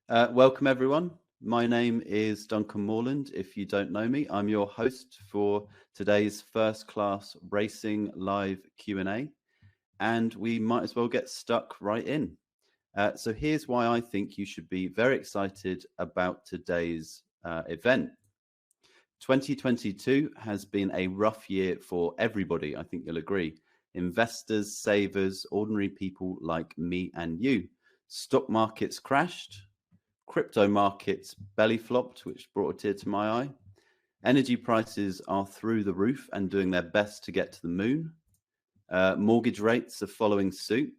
Welcome, everyone. My name is Duncan Morland. If you don't know me, I'm your host for today's First Class Racing Live Q&A, and we might as well get stuck right in. So here's why I think you should be very excited about today's event. 2022 has been a rough year for everybody, I think you'll agree. Investors, savers, ordinary people like me and you. Stock markets crashed. Crypto markets belly flopped, which brought a tear to my eye. Energy prices are through the roof and doing their best to get to the moon. Mortgage rates are following suit.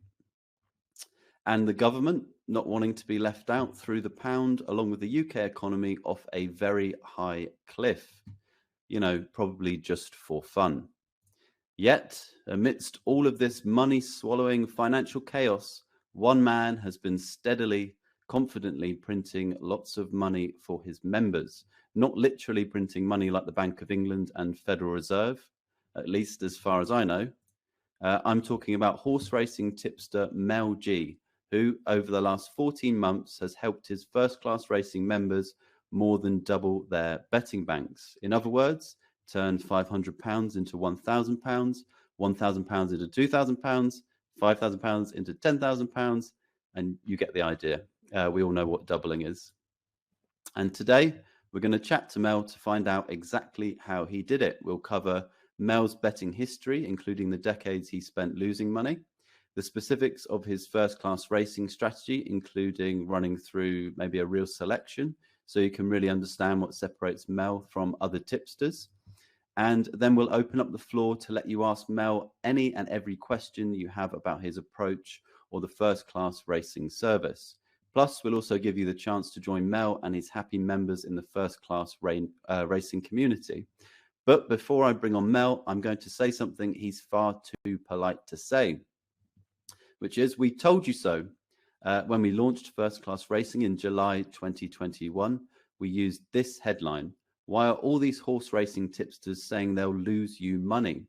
And the government not wanting to be left out through the pound, along with the UK economy off a very high cliff. Probably just for fun. Yet, amidst all of this money-swallowing financial chaos, one man has been steadily, confidently printing lots of money for his members. Not literally printing money like the Bank of England and Federal Reserve, at least as far as I know. I'm talking about horse racing tipster Mel G, who over the last 14 months has helped his first-class racing members more than double their betting banks. In other words, turned £500 into £1,000, £1,000 into £2,000, £5,000 into £10,000, and you get the idea. We all know what doubling is. And today, we're going to chat to Mel to find out exactly how he did it. We'll cover Mel's betting history, including the decades he spent losing money, the specifics of his first-class racing strategy, including running through maybe a real selection, so you can really understand what separates Mel from other tipsters. And then we'll open up the floor to let you ask Mel any and every question you have about his approach or the first-class racing service. Plus, we'll also give you the chance to join Mel and his happy members in the first-class racing community. But before I bring on Mel, I'm going to say something he's far too polite to say, which is, we told you so. When we launched First Class Racing in July 2021, we used this headline: why are all these horse racing tipsters saying they'll lose you money?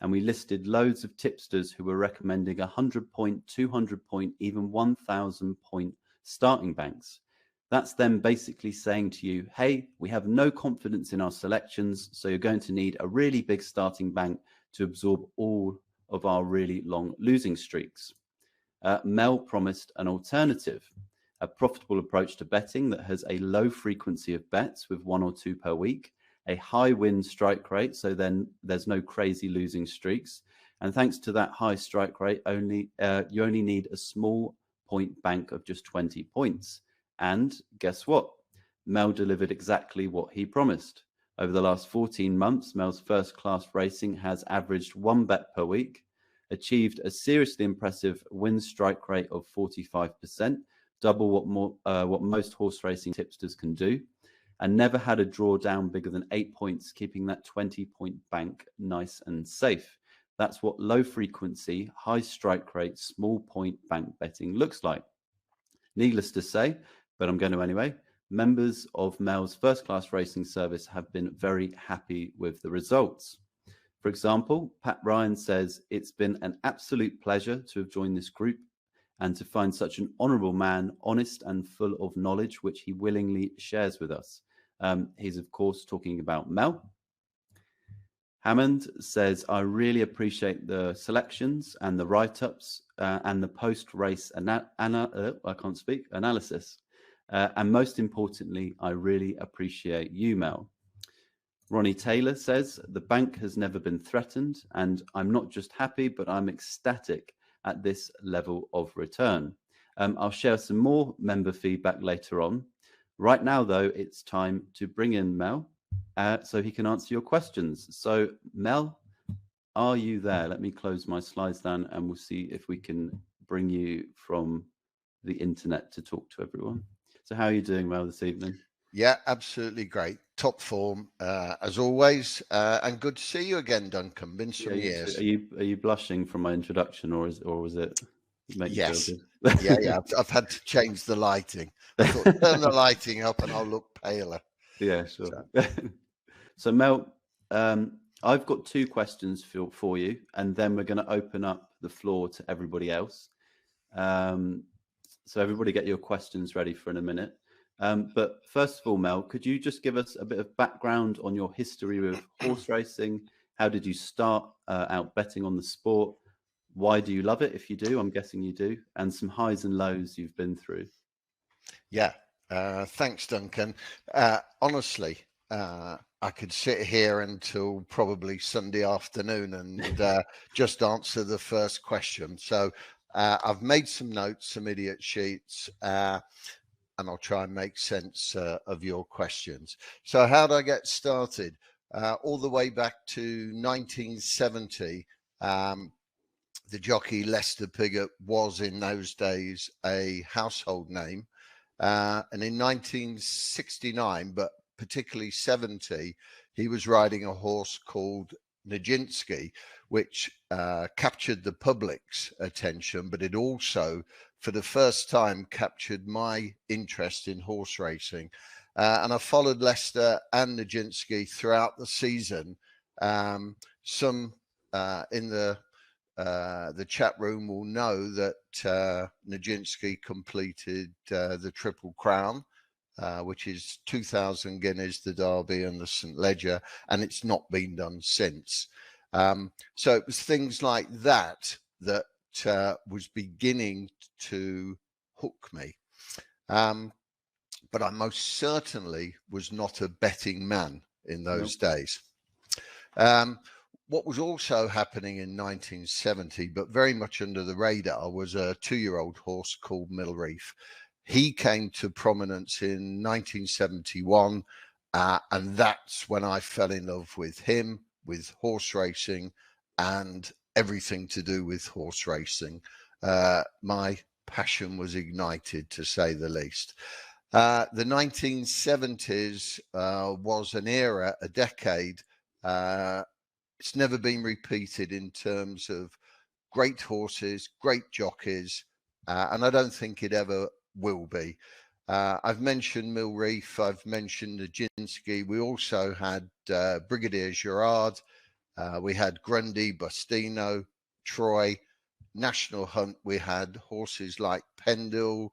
And we listed loads of tipsters who were recommending 100-point, 200-point, even 1,000-point starting banks. That's them basically saying to you, hey, we have no confidence in our selections, so you're going to need a really big starting bank to absorb all of our really long losing streaks. Mel promised an alternative, a profitable approach to betting that has a low frequency of bets with 1 or 2 per week, a high win strike rate, so then there's no crazy losing streaks. And thanks to that high strike rate, you only need a small point bank of just 20 points. And guess what? Mel delivered exactly what he promised. Over the last 14 months, Mel's first-class racing has averaged 1 bet per week, achieved a seriously impressive win strike rate of 45%, double what most horse racing tipsters can do, and never had a drawdown bigger than 8 points, keeping that 20-point bank nice and safe. That's what low frequency, high strike rate, small point bank betting looks like. Needless to say, but I'm going to anyway, members of Mel's first-class racing service have been very happy with the results. For example, Pat Ryan says, it's been an absolute pleasure to have joined this group and to find such an honourable man, honest and full of knowledge, which he willingly shares with us. He's, of course, talking about Mel. Hammond says, I really appreciate the selections and the write-ups and the post-race analysis. And most importantly, I really appreciate you, Mel. Ronnie Taylor says, the bank has never been threatened, and I'm not just happy, but I'm ecstatic at this level of return. I'll share some more member feedback later on. Right now, though, it's time to bring in Mel so he can answer your questions. So, Mel, are you there? Let me close my slides down and we'll see if we can bring you from the internet to talk to everyone. So how are you doing, Mel, this evening? Yeah, absolutely great. Top form, as always. And good to see you again, Duncan. Been some years. Are you blushing from my introduction, or was it make you yes. feel good? yeah. I've had to change the lighting. I thought, turn the lighting up and I'll look paler. Yeah, sure. So Mel, I've got 2 questions for you, and then we're going to open up the floor to everybody else. So everybody get your questions ready for in a minute. But first of all, Mel, could you just give us a bit of background on your history with horse racing? How did you start out betting on the sport? Why do you love it, if you do? I'm guessing you do. And some highs and lows you've been through. Yeah, thanks, Duncan. Honestly, I could sit here until probably Sunday afternoon and just answer the first question. So I've made some notes, some idiot sheets, and I'll try and make sense of your questions. So how did I get started? All the way back to 1970. The jockey Lester Piggott was in those days a household name. And in 1969, but particularly 70, he was riding a horse called Nijinsky, which captured the public's attention, but it also, for the first time, captured my interest in horse racing. And I followed Lester and Nijinsky throughout the season. Some in the chat room will know that Nijinsky completed the Triple Crown, which is 2,000 guineas, the Derby and the St. Leger, and it's not been done since. So it was things like that that was beginning to hook me. But I most certainly was not a betting man in those days. What was also happening in 1970, but very much under the radar, was a 2-year-old horse called Millreef. He came to prominence in 1971, and that's when I fell in love with him, with horse racing, and everything to do with horse racing. My passion was ignited, to say the least. The 1970s was an era, a decade. It's never been repeated in terms of great horses, great jockeys, and I don't think it ever will be. I've mentioned Millreef, I've mentioned Nijinsky. We also had Brigadier Gerard, we had Grundy, Bustino, Troy. National Hunt, we had horses like Pendle,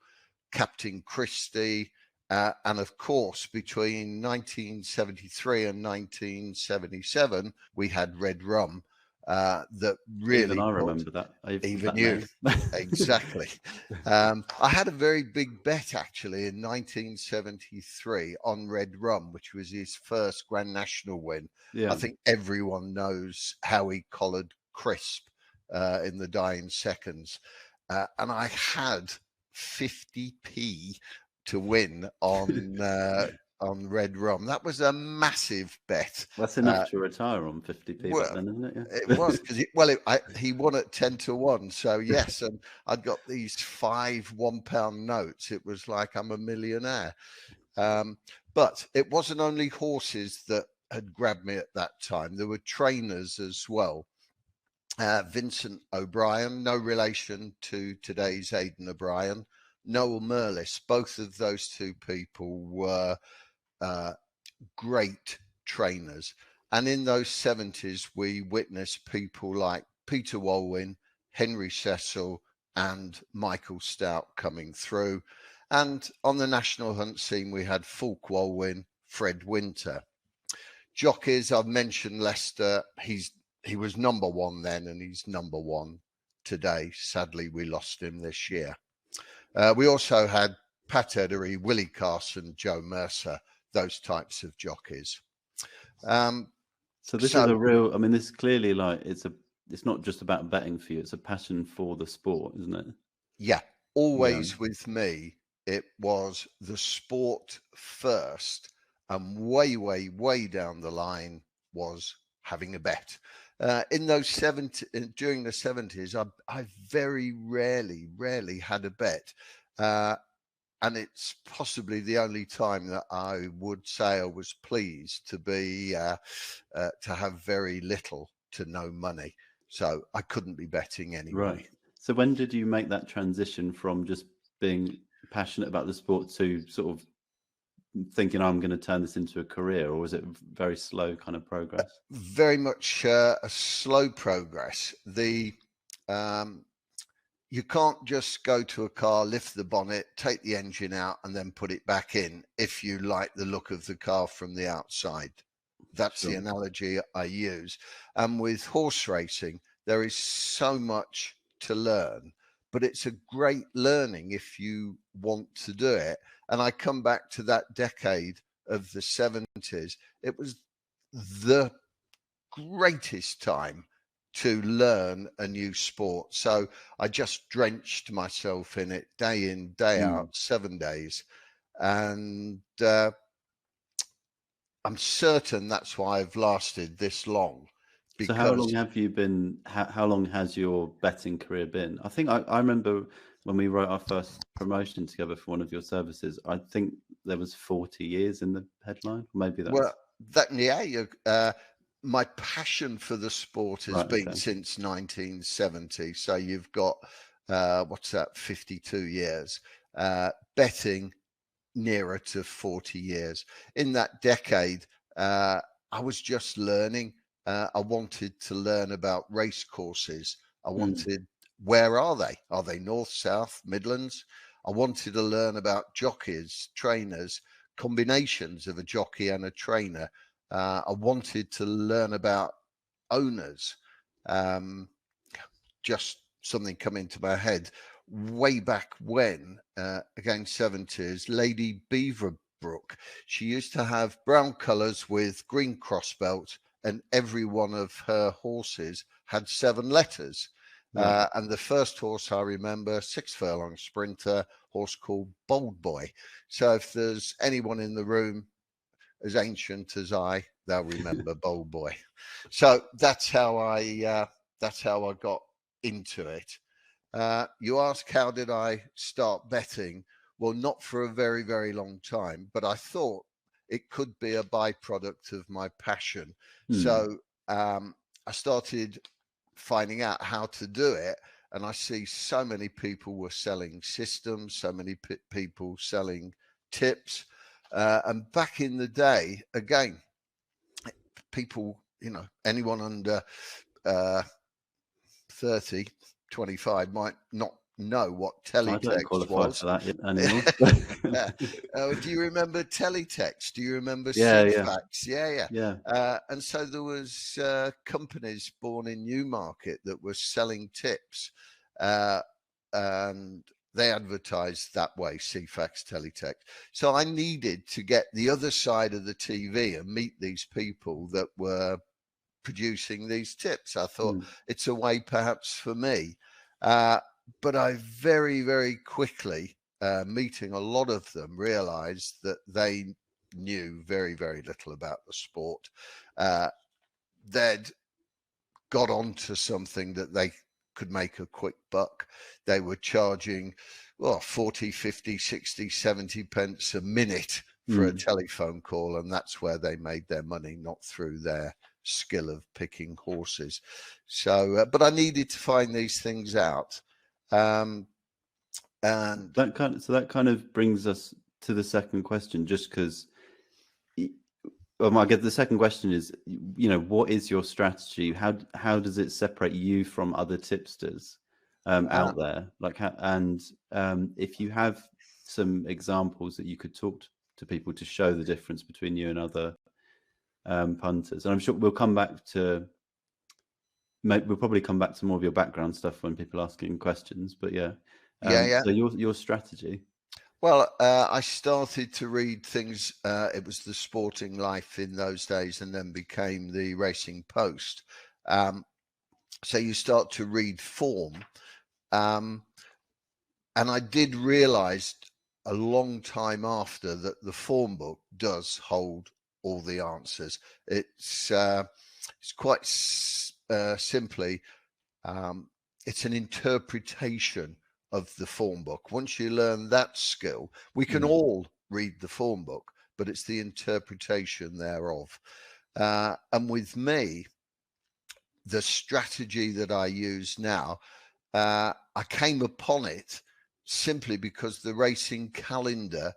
Captain Christie, and of course, between 1973 and 1977, we had Red Rum that really. Even I remember that. Even you. Exactly. I had a very big bet actually in 1973 on Red Rum, which was his first Grand National win. Yeah. I think everyone knows how he collared Crisp in the dying seconds. And I had 50p to win on Red Rum. That was a massive bet. That's enough to retire on 50p back then, isn't it? Yeah. It was, because he won at 10-1. So yes, and I'd got these 5 £1 notes. It was like I'm a millionaire. But it wasn't only horses that had grabbed me at that time. There were trainers as well. Vincent O'Brien, no relation to today's Aidan O'Brien. Noel Merlis, both of those two people were great trainers. And in those 70s, we witnessed people like Peter Walwyn, Henry Cecil, and Michael Stout coming through. And on the national hunt scene, we had Fulk Walwyn, Fred Winter. Jockeys, I've mentioned Lester. He was number one then, and he's number one today. Sadly, we lost him this year. We also had Pat Edery, Willie Carson, Joe Mercer, those types of jockeys. So this is a real, I mean, this is clearly like, it's not just about betting for you, it's a passion for the sport, isn't it? Yeah, always with me, it was the sport first, and way, way, way down the line was having a bet. In those during the 70s, I very rarely had a bet. And it's possibly the only time that I would say I was pleased to be to have very little to no money. So I couldn't be betting anyway. Right. So when did you make that transition from just being passionate about the sport to sort of thinking I'm going to turn this into a career, or was it very slow kind of progress? Very much a slow progress. you can't just go to a car, lift the bonnet, take the engine out, and then put it back in if you like the look of the car from the outside. That's the Sure. analogy I use. And with horse racing, there is so much to learn, but it's a great learning if you want to do it. And I come back to that decade of the 70s. It was the greatest time to learn a new sport. So I just drenched myself in it day in, day out, 7 days. And I'm certain that's why I've lasted this long. So how long Because, have you been, how long has your betting career been? I think I remember when we wrote our first promotion together for one of your services, I think there was 40 years in the headline. Maybe well, that's my passion for the sport has right. been Okay. since 1970. So you've got, what's that, 52 years. Betting nearer to 40 years. In that decade, I was just learning. I wanted to learn about race courses. I wanted, where are they? Are they north, south, Midlands? I wanted to learn about jockeys, trainers, combinations of a jockey and a trainer. I wanted to learn about owners. Just something come into my head. Way back when, again, 70s, Lady Beaverbrook, she used to have brown colours with green cross belt, and every one of her horses had 7 letters. Right. And the first horse I remember, 6 furlong sprinter, horse called Bold Boy. So if there's anyone in the room as ancient as I, they'll remember Bold Boy. So that's how I got into it. You ask, how did I start betting? Well, not for a very, very long time, but I thought it could be a byproduct of my passion. So I started finding out how to do it. And I see so many people were selling systems, so many people selling tips. And back in the day, again, people, anyone under 30, 25 might not know what I don't teletext qualify was. for that anymore. Do you remember teletext? Do you remember Yeah, yeah, CFAX? Yeah. yeah. And so there was companies born in Newmarket that were selling tips, and they advertised that way, CFAX, teletext. So I needed to get the other side of the TV and meet these people that were producing these tips. I thought it's a way perhaps for me. But I very, very quickly, meeting a lot of them, realized that they knew very, very little about the sport. They'd got onto something that they could make a quick buck. They were charging 40, 50, 60, 70 pence a minute for a telephone call. And that's where they made their money, not through their skill of picking horses. So, but I needed to find these things out. And that kind of brings us to the second question, just because I guess the second question is, what is your strategy? How does it separate you from other tipsters out there? Like, if you have some examples that you could talk to people to show the difference between you and other punters, and I'm sure we'll probably come back to more of your background stuff when people are asking questions. But yeah. So your strategy. Well, I started to read things. It was the Sporting Life in those days, and then became the Racing Post. So you start to read form, and I did realise a long time after that the form book does hold all the answers. It's quite simply, it's an interpretation of the form book. Once you learn that skill, we can all read the form book, but it's the interpretation thereof. And with me, the strategy that I use now, I came upon it simply because the racing calendar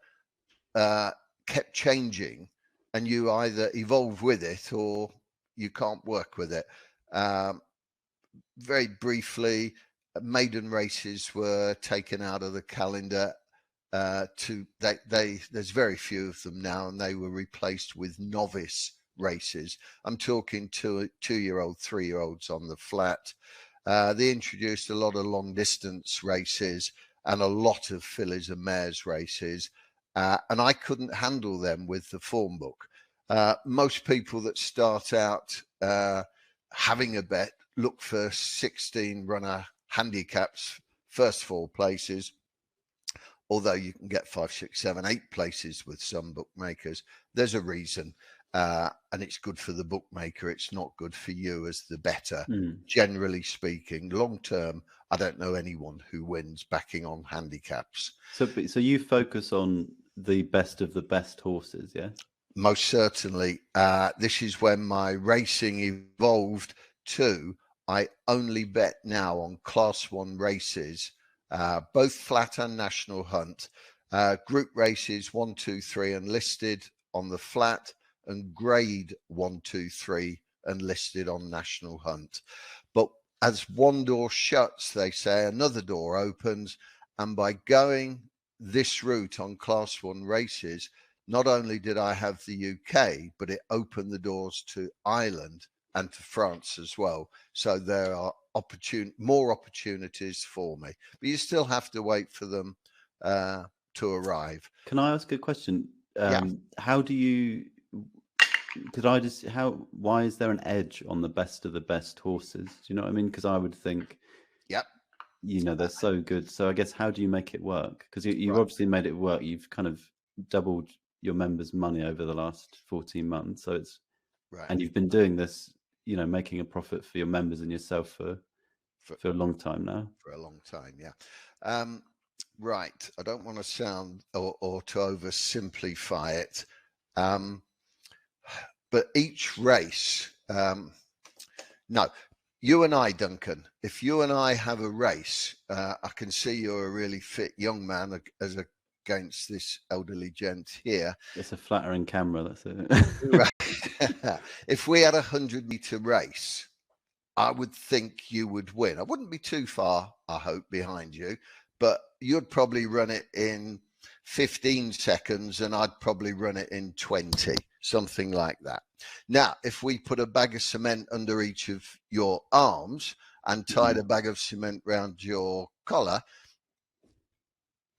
kept changing, and you either evolve with it or you can't work with it. Very briefly, maiden races were taken out of the calendar. There's very few of them now, and they were replaced with novice races. I'm talking 2-year-old, 3-year-olds on the flat. They introduced a lot of long distance races and a lot of fillies and mares races, and I couldn't handle them with the form book. Most people that start out having a bet look for 16 runner handicaps, first 4 places, although you can get 5, 6, 7, 8 places with some bookmakers. There's a reason, and it's good for the bookmaker. It's not good for you as the bettor. Generally speaking, long term, I don't know anyone who wins backing on handicaps. So you focus on the best of the best horses, yeah? Most certainly. This is when my racing evolved to, I only bet now on Class 1 races, both flat and national hunt, group races 1, 2, 3 and listed on the flat, and grade 1, 2, 3 and listed on national hunt. But as one door shuts, they say, another door opens. And by going this route on Class 1 races, not only did I have the UK, but it opened the doors to Ireland and to France as well. So there are more opportunities for me, but you still have to wait for them to arrive. Can I ask a question? Yeah. How do you? Why is there an edge on the best of the best horses? Do you know what I mean? Because I would think, Yep. They're so good. So I guess, how do you make it work? Because you've Right. obviously made it work. You've kind of doubled your members' money over the last 14 months. So it's right. And you've been doing this, making a profit for your members and yourself for a long time now. For a long time, yeah. Right. I don't want to sound or to oversimplify it. But each race, no, you and I, Duncan, if you and I have a race, I can see you're a really fit young man as against this elderly gent here. It's a flattering camera, that's it. Right. If we had a 100-meter race, I would think you would win. I wouldn't be too far, I hope, behind you, but you'd probably run it in 15 seconds and I'd probably run it in 20, something like that. Now, if we put a bag of cement under each of your arms and tied a bag of cement round your collar,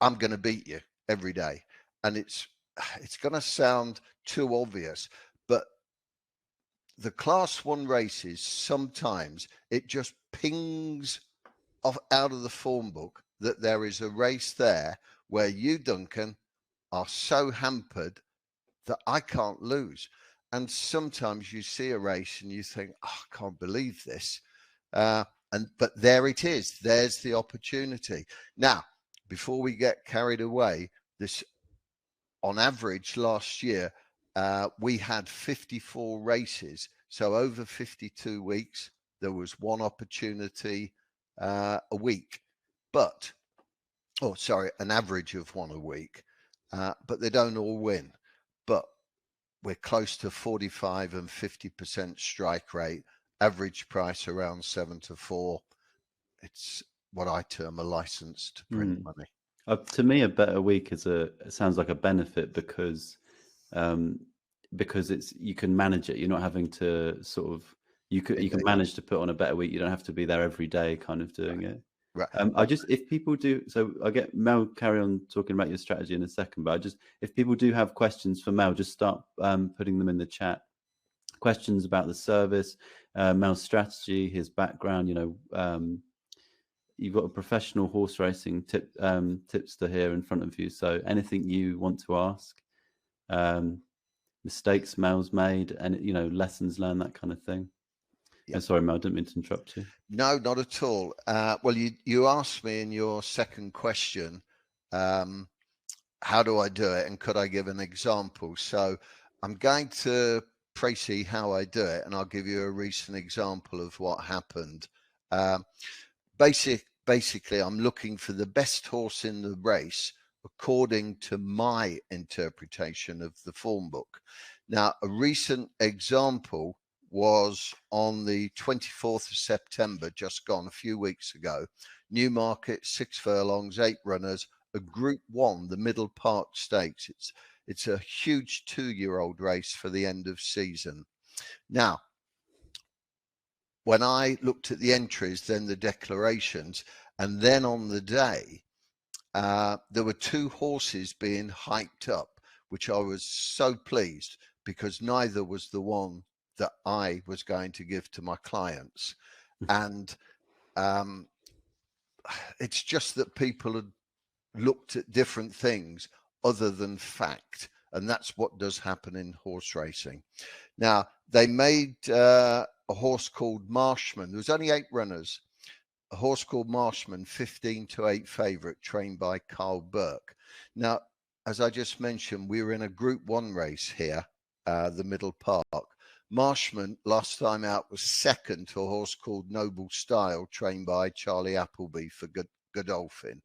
I'm going to beat you every day. And it's going to sound too obvious, but the Class 1 races, sometimes it just pings off out of the form book that there is a race there where you, Duncan, are so hampered that I can't lose. And sometimes you see a race and you think, oh, I can't believe this. But there it is. There's the opportunity. Now, before we get carried away, this on average last year, we had 54 races. So over 52 weeks, there was one opportunity a week. An average of one a week. But they don't all win. But we're close to 45 and 50% strike rate, average price around 7 to 4. It's what I term a license to print money. To me, a better week sounds like a benefit because it's, you can manage it. You're not having to sort of, you can manage to put on a better week. You don't have to be there every day kind of doing it. Right. If people do, so I get Mel, carry on talking about your strategy in a second, but if people do have questions for Mel, just start putting them in the chat. Questions about the service, Mel's strategy, his background, you've got a professional horse racing tipster here in front of you. So anything you want to ask, mistakes Mel's made, and lessons learned, that kind of thing. Yep. Sorry, Mel, I didn't mean to interrupt you. No, not at all. Well, you asked me in your second question, how do I do it, and could I give an example? So I'm going to précis how I do it, and I'll give you a recent example of what happened. Basically, I'm looking for the best horse in the race according to my interpretation of the form book. Now, a recent example was on the 24th of September, just gone a few weeks ago. Newmarket, 6 furlongs, 8 runners, a Group 1, the Middle Park Stakes. It's a huge 2-year-old race for the end of season. Now, when I looked at the entries, then the declarations, and then on the day, there were 2 horses being hyped up, which I was so pleased, because neither was the one that I was going to give to my clients. And it's just that people had looked at different things other than fact. And that's what does happen in horse racing. Now, they made a horse called Marshman. There was only 8 runners. A horse called Marshman, 15-8 favourite, trained by Carl Burke. Now, as I just mentioned, we were in a Group 1 race here, the Middle Park. Marshman, last time out, was second to a horse called Noble Style, trained by Charlie Appleby for Godolphin.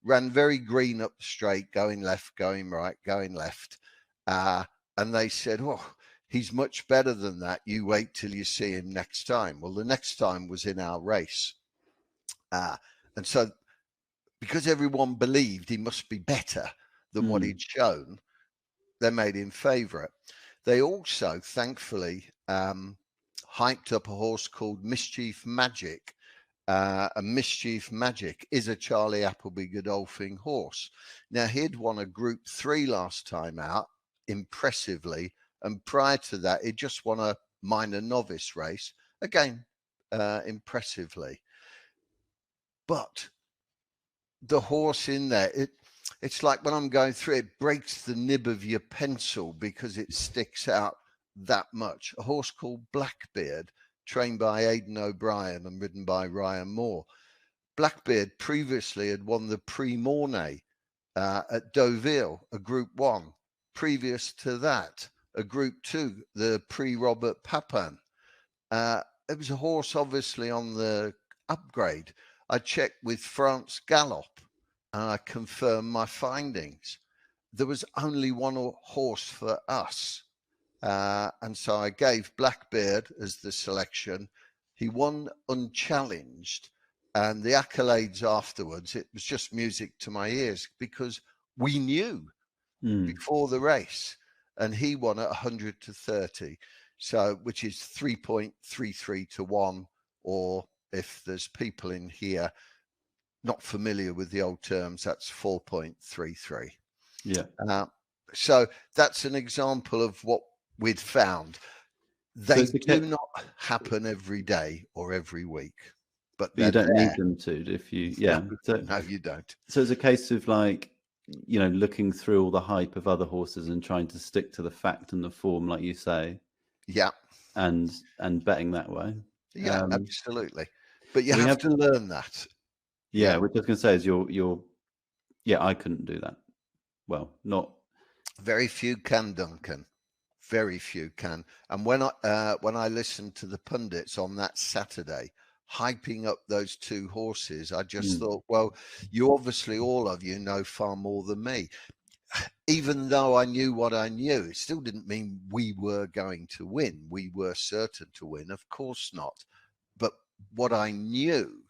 Ran very green up the straight, going left, going right, going left. And they said, oh, he's much better than that. You wait till you see him next time. Well, the next time was in our race. And so, because everyone believed he must be better than what he'd shown, they made him favourite. They also, thankfully, hyped up a horse called Mischief Magic. And Mischief Magic is a Charlie Appleby Godolphin horse. Now, he'd won a Group 3 last time out, impressively. And prior to that, he'd just won a minor novice race, again, impressively. But the horse in there, it's like when I'm going through, it breaks the nib of your pencil because it sticks out that much. A horse called Blackbeard, trained by Aidan O'Brien and ridden by Ryan Moore. Blackbeard previously had won the Prix Mornay at Deauville, a Group 1. Previous to that, a Group 2, the Prix Robert Papin. It was a horse obviously on the upgrade. I checked with France Gallop and I confirmed my findings. There was only one horse for us. And so I gave Blackbeard as the selection. He won unchallenged, and the accolades afterwards, it was just music to my ears because we knew before the race, and he won at 100-30. So, which is 3.33 to 1, or if there's people in here not familiar with the old terms, that's 4.33. Yeah. So that's an example of what we'd found. They do not happen every day or every week, but you don't need them to if you, no, you don't. So it's a case of like, you know, looking through all the hype of other horses and trying to stick to the fact and the form, like you say. Yeah. And betting that way. Yeah, absolutely. But you have to learn that. Yeah, which I was going to say is you're I couldn't do that. Well, not very few can, Duncan. Very few can. And when I listened to the pundits on that Saturday hyping up those 2 horses, I just thought, well, you obviously, all of you, know far more than me. Even though I knew what I knew, it still didn't mean we were going to win. We were certain to win, of course not. But what I knew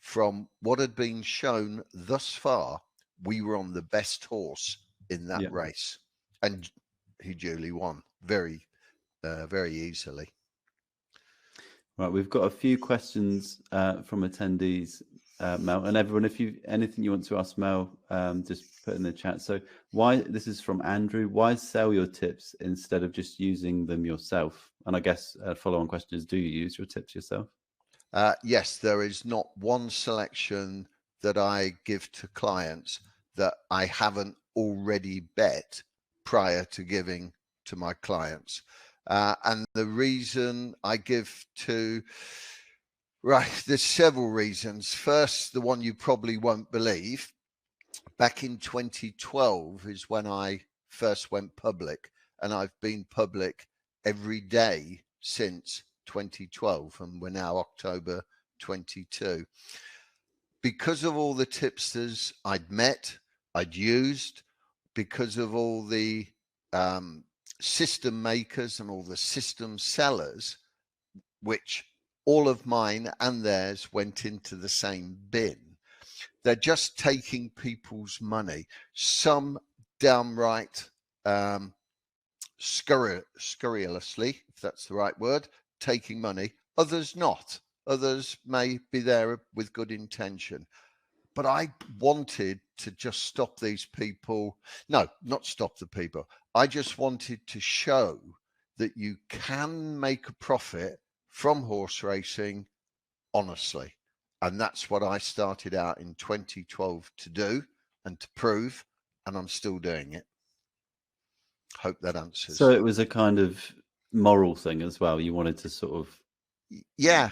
from what had been shown thus far, we were on the best horse in that race. And he duly won very, very easily. Right, we've got a few questions from attendees, Mel, and everyone. If you anything you want to ask Mel, just put in the chat. So, this is from Andrew. Why sell your tips instead of just using them yourself? And I guess a follow-on question is: do you use your tips yourself? Yes, there is not one selection that I give to clients that I haven't already bet prior to giving to my clients. And the reason I give to, there's several reasons. First, the one you probably won't believe, back in 2012 is when I first went public, and I've been public every day since 2012, and we're now October 22. Because of all the tipsters I'd met, I'd used, because of all the system makers and all the system sellers, which all of mine and theirs went into the same bin. They're just taking people's money, some downright scurrilously, if that's the right word, taking money, others not. Others may be there with good intention. But I wanted to just stop these people. No, not stop the people. I just wanted to show that you can make a profit from horse racing honestly. And that's what I started out in 2012 to do and to prove, and I'm still doing it. Hope that answers. So it was a kind of moral thing as well. You wanted to sort of yeah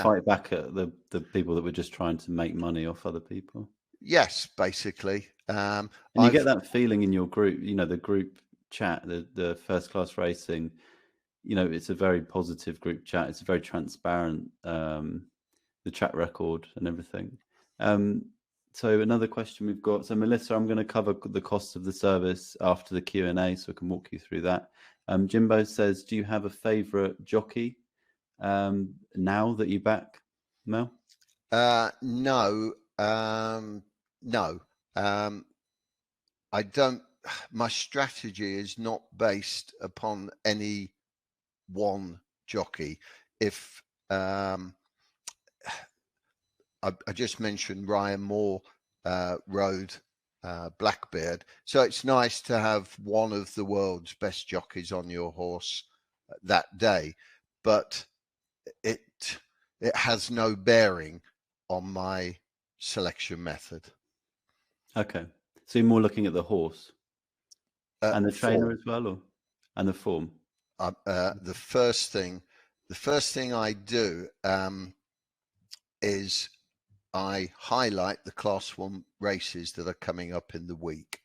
fight back at the people that were just trying to make money off other people. Yes, basically. And you get that feeling in your group, you know, the group chat, the First Class Racing, you know, it's a very positive group chat. It's very transparent, the chat record and everything. So another question we've got. So Melissa, I'm going to cover the cost of the service after the Q&A, so I can walk you through that. Jimbo says, do you have a favourite jockey now that you back, Mel? No. No. I don't. My strategy is not based upon any one jockey. If I just mentioned Ryan Moore rode Blackbeard, so it's nice to have one of the world's best jockeys on your horse that day, but it has no bearing on my selection method. Okay, so you're more looking at the horse and the trainer form as well, or and the form. The first thing I do is I highlight the Class 1 races that are coming up in the week.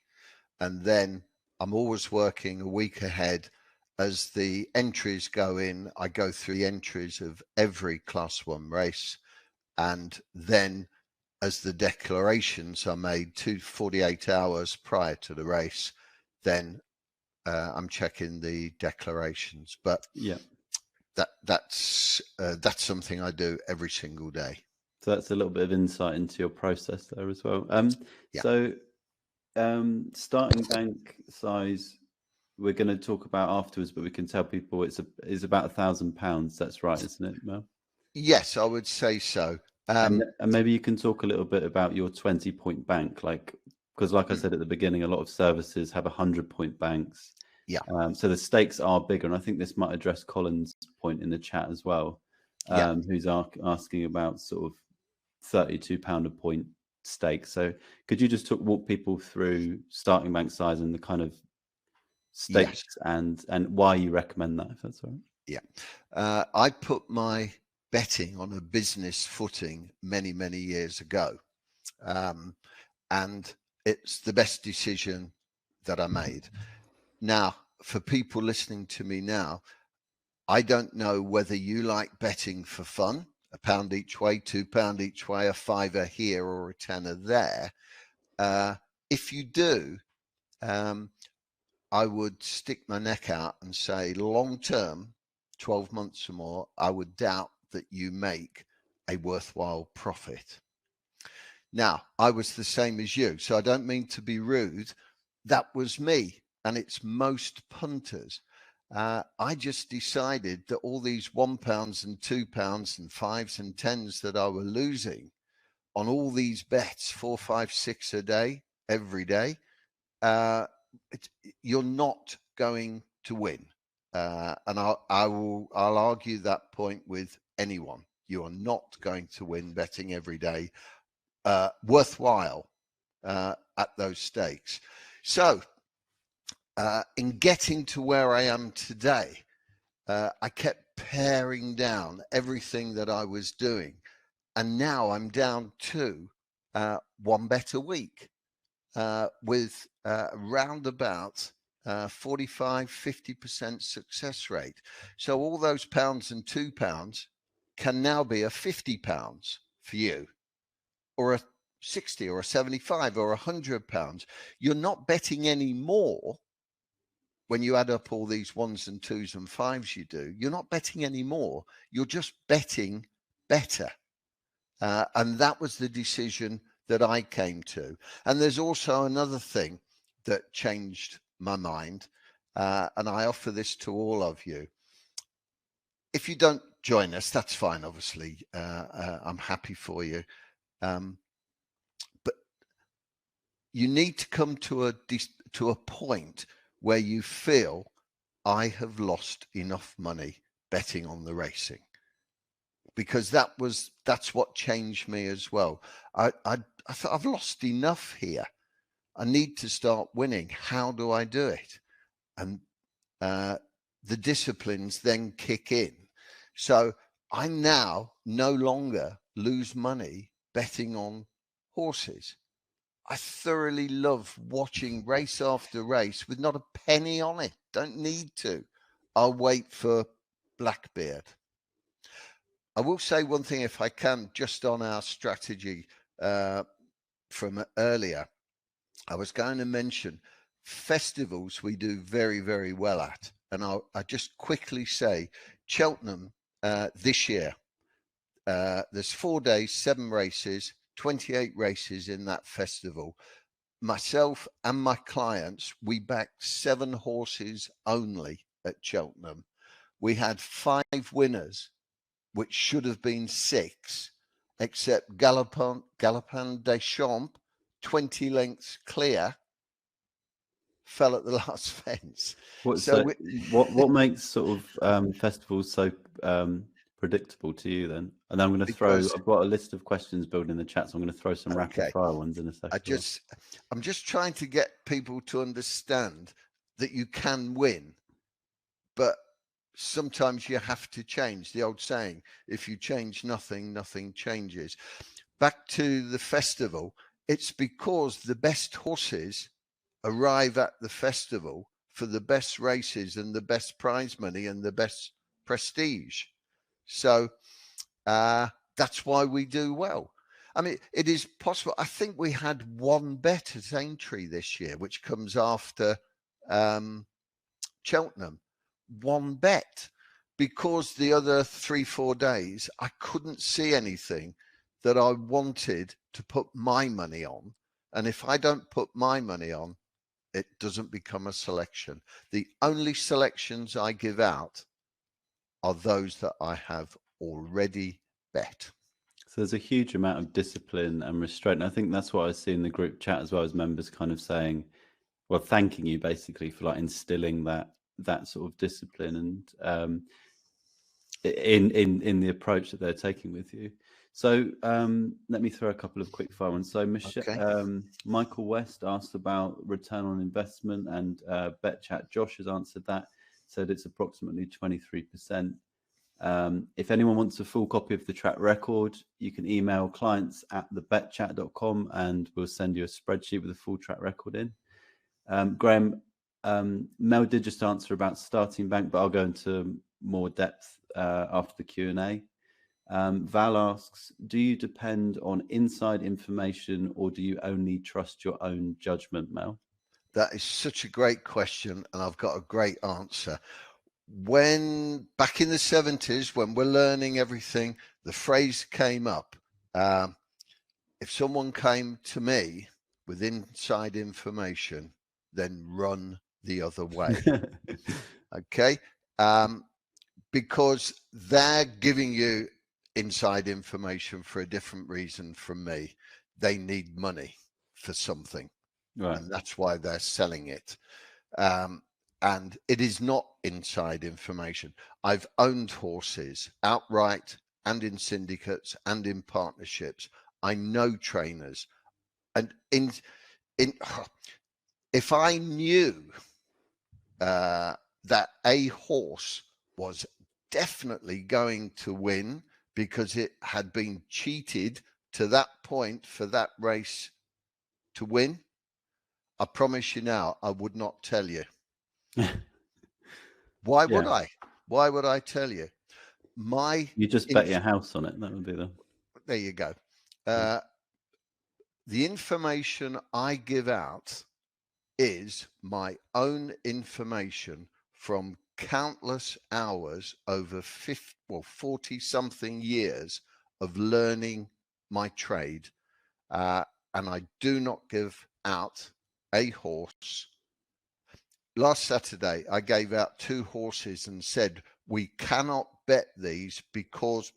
And then I'm always working a week ahead. As the entries go in, I go through the entries of every Class 1 race. And then as the declarations are made 48 hours prior to the race, then I'm checking the declarations. But yeah, that's something I do every single day. So that's a little bit of insight into your process there as well. Yeah. So starting bank size, we're going to talk about afterwards, but we can tell people it's about £1,000. That's right, isn't it, Mel? Yes, I would say so. And maybe you can talk a little bit about your 20-point bank, because like I said at the beginning, a lot of services have 100-point banks. Yeah. So the stakes are bigger, and I think this might address Colin's point in the chat as well, who's asking about sort of £32 a point stake. So could you just walk people through starting bank size and the kind of stakes and why you recommend that, if that's all right? Yeah. I put my betting on a business footing many years ago, and it's the best decision that I made. Now, for people listening to me now, I don't know whether you like betting for fun, £1 each way, £2 each way, a £5 here or a £10 there. If you do, I would stick my neck out and say long term, 12 months or more, I would doubt that you make a worthwhile profit. Now, I was the same as you, so I don't mean to be rude. That was me, and it's most punters. I just decided that all these £1 and £2 and 5s and 10s that I were losing on all these bets, 4, 5, 6 a day, every day, you're not going to win. And I'll argue that point with anyone. You are not going to win betting every day worthwhile at those stakes. So in getting to where I am today, I kept paring down everything that I was doing. And now I'm down to 1 bet a week with around about 45-50% success rate. So all those £1 and £2 can now be a £50 for you, or a 60 or a 75 or £100. You're not betting any more. when you add up all these ones and twos and fives you do, you're not betting anymore. You're just betting better. And that was the decision that I came to. And there's also another thing that changed my mind. And I offer this to all of you. If you don't join us, that's fine, obviously. I'm happy for you. But you need to come to a point where you feel, I have lost enough money betting on the racing, because that's what changed me as well. I thought, I've lost enough here. I need to start winning. How do I do it? And the disciplines then kick in. So I now no longer lose money betting on horses. I thoroughly love watching race after race with not a penny on it. Don't need to. I'll wait for Blackbeard. I will say one thing, if I can, just on our strategy from earlier. I was going to mention festivals we do very, very well at. And I just quickly say Cheltenham this year, there's 4 days, 7 races, 28 races in that festival. Myself and my clients, we backed 7 horses only at Cheltenham. We had 5 winners, which should have been 6, except Galopin des Champs, 20 lengths clear, fell at the last fence. What makes sort of festivals so predictable to you then? And I'm going to I've got a list of questions built in the chat, so I'm going to throw some rapid fire ones in a second. I'm just trying to get people to understand that you can win, but sometimes you have to change. The old saying, if you change nothing, nothing changes. Back to the festival, it's because the best horses arrive at the festival for the best races and the best prize money and the best prestige. So that's why we do well. I mean, it is possible. I think we had 1 bet at Aintree this year, which comes after Cheltenham. 1 bet, because the other 3-4 days I couldn't see anything that I wanted to put my money on. And if I don't put my money on, it doesn't become a selection. The only selections I give out are those that I have already bet. So there's a huge amount of discipline and restraint. And I think that's what I see in the group chat as well, as members kind of saying, well, thanking you basically for like instilling that sort of discipline and in the approach that they're taking with you. So let me throw a couple of quick fire ones. So Michael West asked about return on investment, and Bet Chat Josh has answered that, said it's approximately 23%. If anyone wants a full copy of the track record, you can email clients@thebetchat.com and we'll send you a spreadsheet with a full track record in. Graham, Mel did just answer about starting bank, but I'll go into more depth after the Q&A. Val asks, do you depend on inside information or do you only trust your own judgment, Mel? That is such a great question, and I've got a great answer. When back in the 70s, when we're learning everything, the phrase came up, if someone came to me with inside information, then run the other way. Okay? Because they're giving you inside information for a different reason from me. They need money for something, right, and that's why they're selling it. And it is not inside information. I've owned horses outright and in syndicates and in partnerships. I know trainers, and if I knew that a horse was definitely going to win because it had been cheated to that point for that race to win, I promise you now, I would not tell you. Why would I? Why would I tell you? You just bet your house on it. That would be There you go. The information I give out is my own information from countless hours over 40 something years of learning my trade. And I do not give out a horse. Last Saturday, I gave out 2 horses and said, we cannot bet these because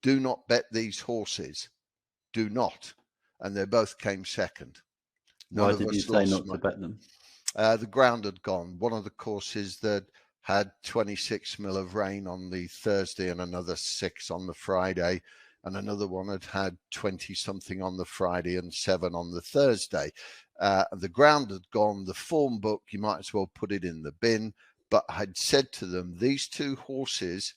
do not bet these horses. Do not. And they both came second. Why did you say not to bet them? The ground had gone. One of the courses that had 26 mil of rain on the Thursday and another 6 on the Friday, and another one had 20 something on the Friday and 7 on the Thursday. The ground had gone. The form book, you might as well put it in the bin. But I had said to them, these 2 horses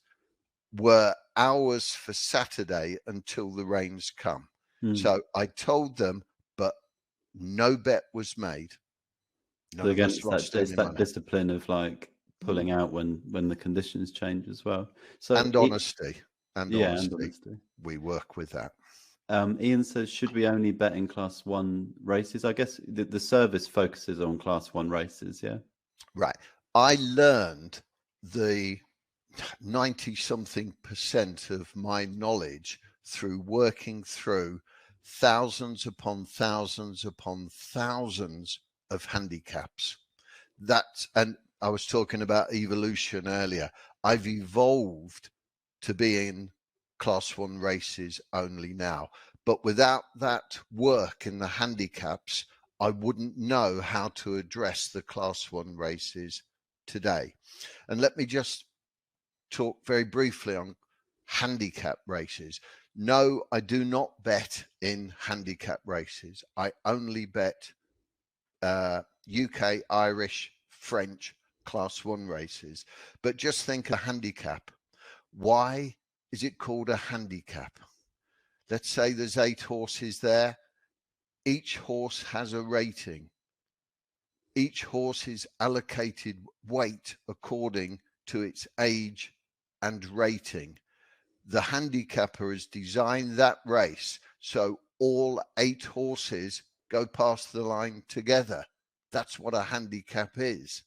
were ours for Saturday until the rains come. So I told them, but no bet was made. So again, it's that discipline of like pulling out when the conditions change as well. So and honesty. We work with that. Ian says, should we only bet in Class 1 races? I guess the service focuses on Class 1 races, yeah? Right. I learned the 90-something% of my knowledge through working through thousands upon thousands upon thousands of handicaps. And I was talking about evolution earlier. I've evolved to be in Class 1 races only now. But without that work in the handicaps, I wouldn't know how to address the Class 1 races today. And let me just talk very briefly on handicap races. No, I do not bet in handicap races. I only bet UK, Irish, French Class 1 races. But just think a handicap. Why is it called a handicap? Let's say there's 8 horses there. Each horse has a rating. Each horse is allocated weight according to its age and rating. The handicapper has designed that race so all 8 horses go past the line together. That's what a handicap is.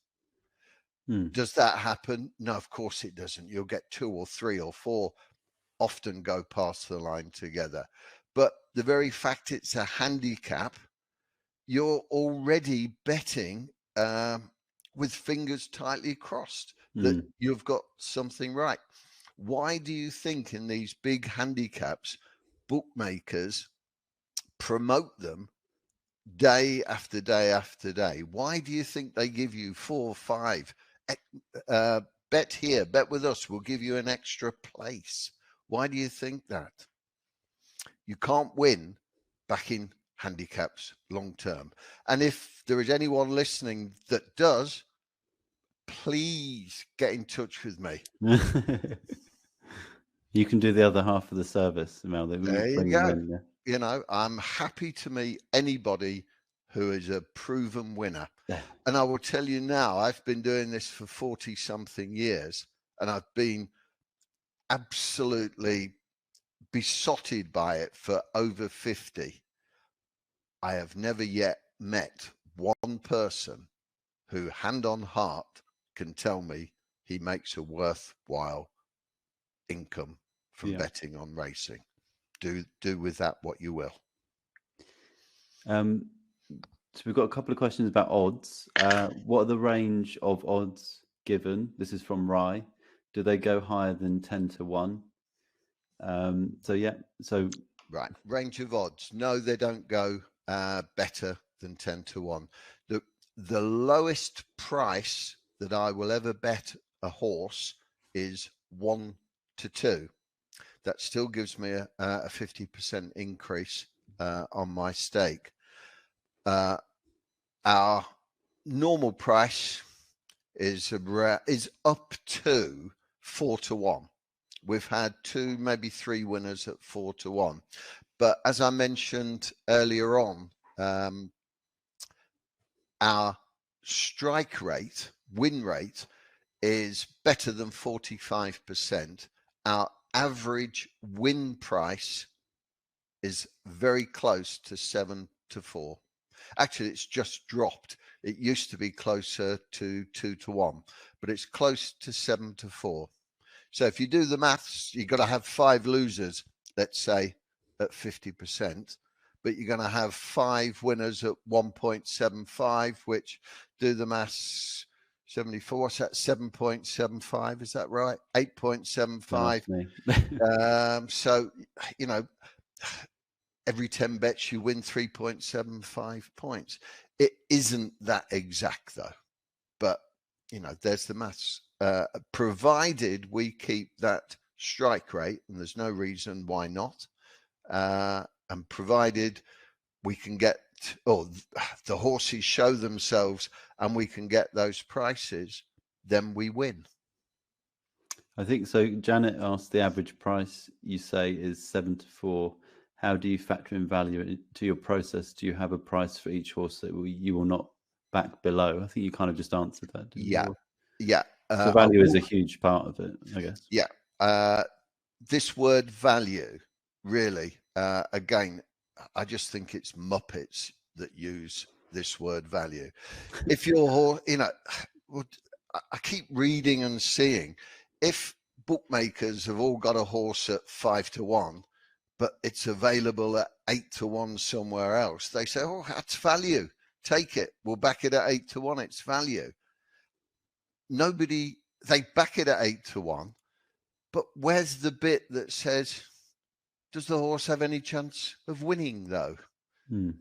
Does that happen? No, of course it doesn't. You'll get 2 or 3 or 4 often go past the line together. But the very fact it's a handicap, you're already betting with fingers tightly crossed that you've got something right. Why do you think in these big handicaps, bookmakers promote them day after day after day? Why do you think they give you 4 or 5? Bet here, bet with us, we'll give you an extra place. Why do you think that? You can't win backing handicaps long term. And if there is anyone listening that does, please get in touch with me. You can do the other half of the service, Mel. There you go. You know, I'm happy to meet anybody who is a proven winner. Yeah. And I will tell you now, I've been doing this for 40 something years, and I've been absolutely besotted by it for over 50. I have never yet met one person who, hand on heart, can tell me he makes a worthwhile income from betting on racing. Do with that what you will. So we've got a couple of questions about odds. What are the range of odds given? This is from Rye. Do they go higher than 10 to 1? Right, range of odds. No, they don't go better than 10 to 1. The lowest price that I will ever bet a horse is 1 to 2. That still gives me a 50% increase on my stake. Our normal price is up to 4 to 1. We've had 2, maybe 3 winners at 4 to 1. But as I mentioned earlier on, our strike rate, win rate, is better than 45%. Our average win price is very close to 7 to 4. Actually, it's just dropped. It used to be closer to 2-1, but it's close to 7-4. So if you do the maths, you've got to have 5 losers, let's say, at 50%, but you're going to have 5 winners at 1.75, which, do the maths, 74, what's that, 7.75, is that right? 8.75. So, you know, every 10 bets you win 3.75 points. It isn't that exact though, but you know, there's the maths. Provided we keep that strike rate, and there's no reason why not, and provided we can get, or the horses show themselves and we can get those prices, then we win. I think so. Janet asked, the average price you say is 7-4. How do you factor in value into your process? Do you have a price for each horse that you will not back below? I think you kind of just answered that. Yeah. Yeah. So value is a huge part of it, I guess. Yeah. This word value, really, again, I just think it's Muppets that use this word value. If you're, you know, I keep reading and seeing, if bookmakers have all got a horse at 5-1, but it's available at 8-1 somewhere else, they say, oh, that's value. Take it. We'll back it at 8-1. It's value. Nobody, they back it at 8-1, but where's the bit that says, does the horse have any chance of winning though? You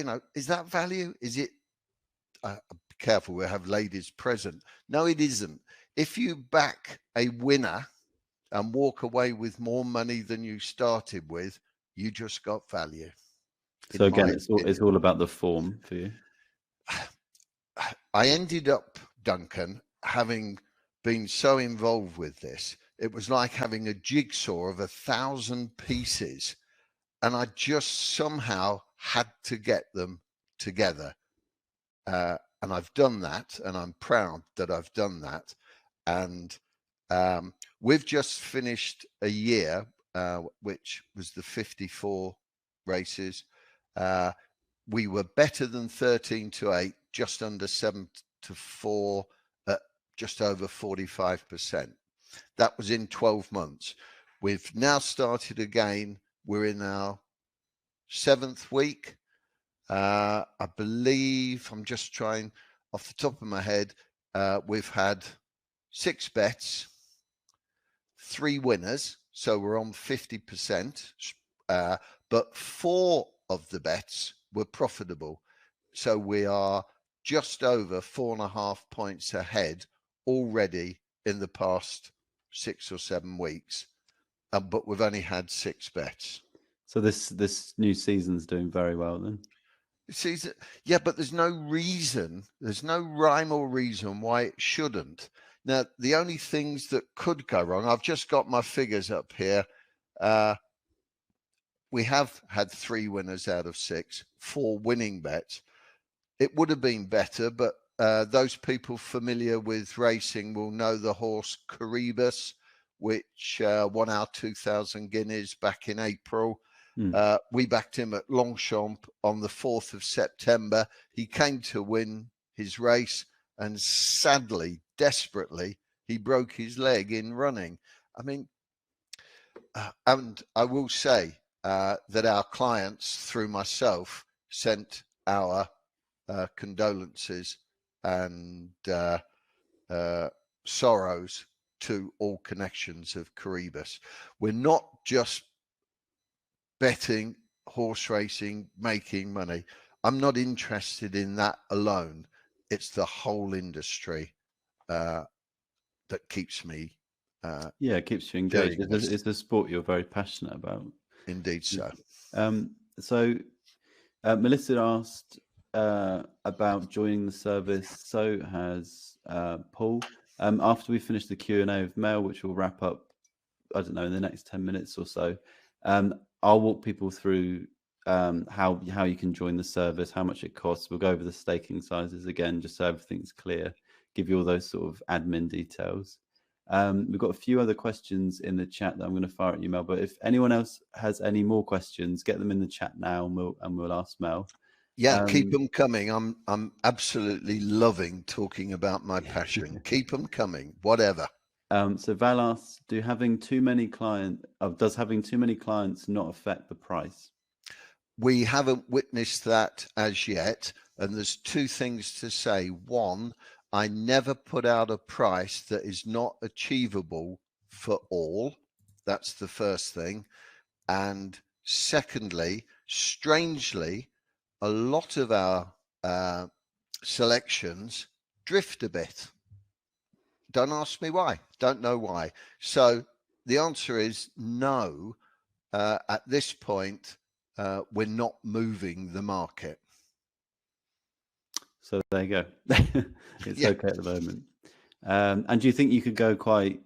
know, is that value? Is it, be careful, we have ladies present. No, it isn't. If you back a winner and walk away with more money than you started with, you just got value. So again, it's all about the form for you. I ended up, Duncan, having been so involved with this, it was like having a jigsaw of 1,000 pieces, and I just somehow had to get them together. And I've done that, and I'm proud that I've done that. And we've just finished a year, which was the 54 races. We were better than 13-8, just under 7-4, at just over 45%. That was in 12 months. We've now started again. We're in our 7th week. I believe, I'm just trying off the top of my head, we've had 6 bets, 3 winners, so we're on 50%, but 4 of the bets were profitable. So we are just over 4.5 points ahead already in the past 6 or 7 weeks, but we've only had 6 bets. So this new season's doing very well then. Season, yeah, but there's no reason, there's no rhyme or reason why it shouldn't. Now, the only things that could go wrong, I've just got my figures up here. We have had 3 winners out of 6, 4 winning bets. It would have been better, but those people familiar with racing will know the horse Caribus, which won our 2,000 guineas back in April. We backed him at Longchamp on the 4th of September. He came to win his race, and sadly, desperately, he broke his leg in running. I mean, and I will say that our clients, through myself, sent our condolences and sorrows to all connections of Caribus. We're not just betting, horse racing, making money. I'm not interested in that alone. It's the whole industry that keeps me. Yeah, it keeps you engaged. It's a sport you're very passionate about. Indeed so. So Melissa asked about joining the service. So has Paul. After we finish the Q&A with Mel, which will wrap up, I don't know, in the next 10 minutes or so, I'll walk people through how you can join the service, how much it costs. We'll go over the staking sizes again, just so everything's clear, give you all those sort of admin details. We've got a few other questions in the chat that I'm going to fire at you, Mel, but if anyone else has any more questions, get them in the chat now and we'll ask Mel. Yeah, keep them coming. I'm absolutely loving talking about my passion. Keep them coming, whatever. So Val asks, does having too many clients not affect the price? We haven't witnessed that as yet. And there's two things to say. One, I never put out a price that is not achievable for all. That's the first thing. And secondly, strangely, a lot of our selections drift a bit. Don't ask me why. Don't know why. So the answer is no. At this point, we're not moving the market. So there you go. It's Yeah. okay at the moment. And do you think you could go quite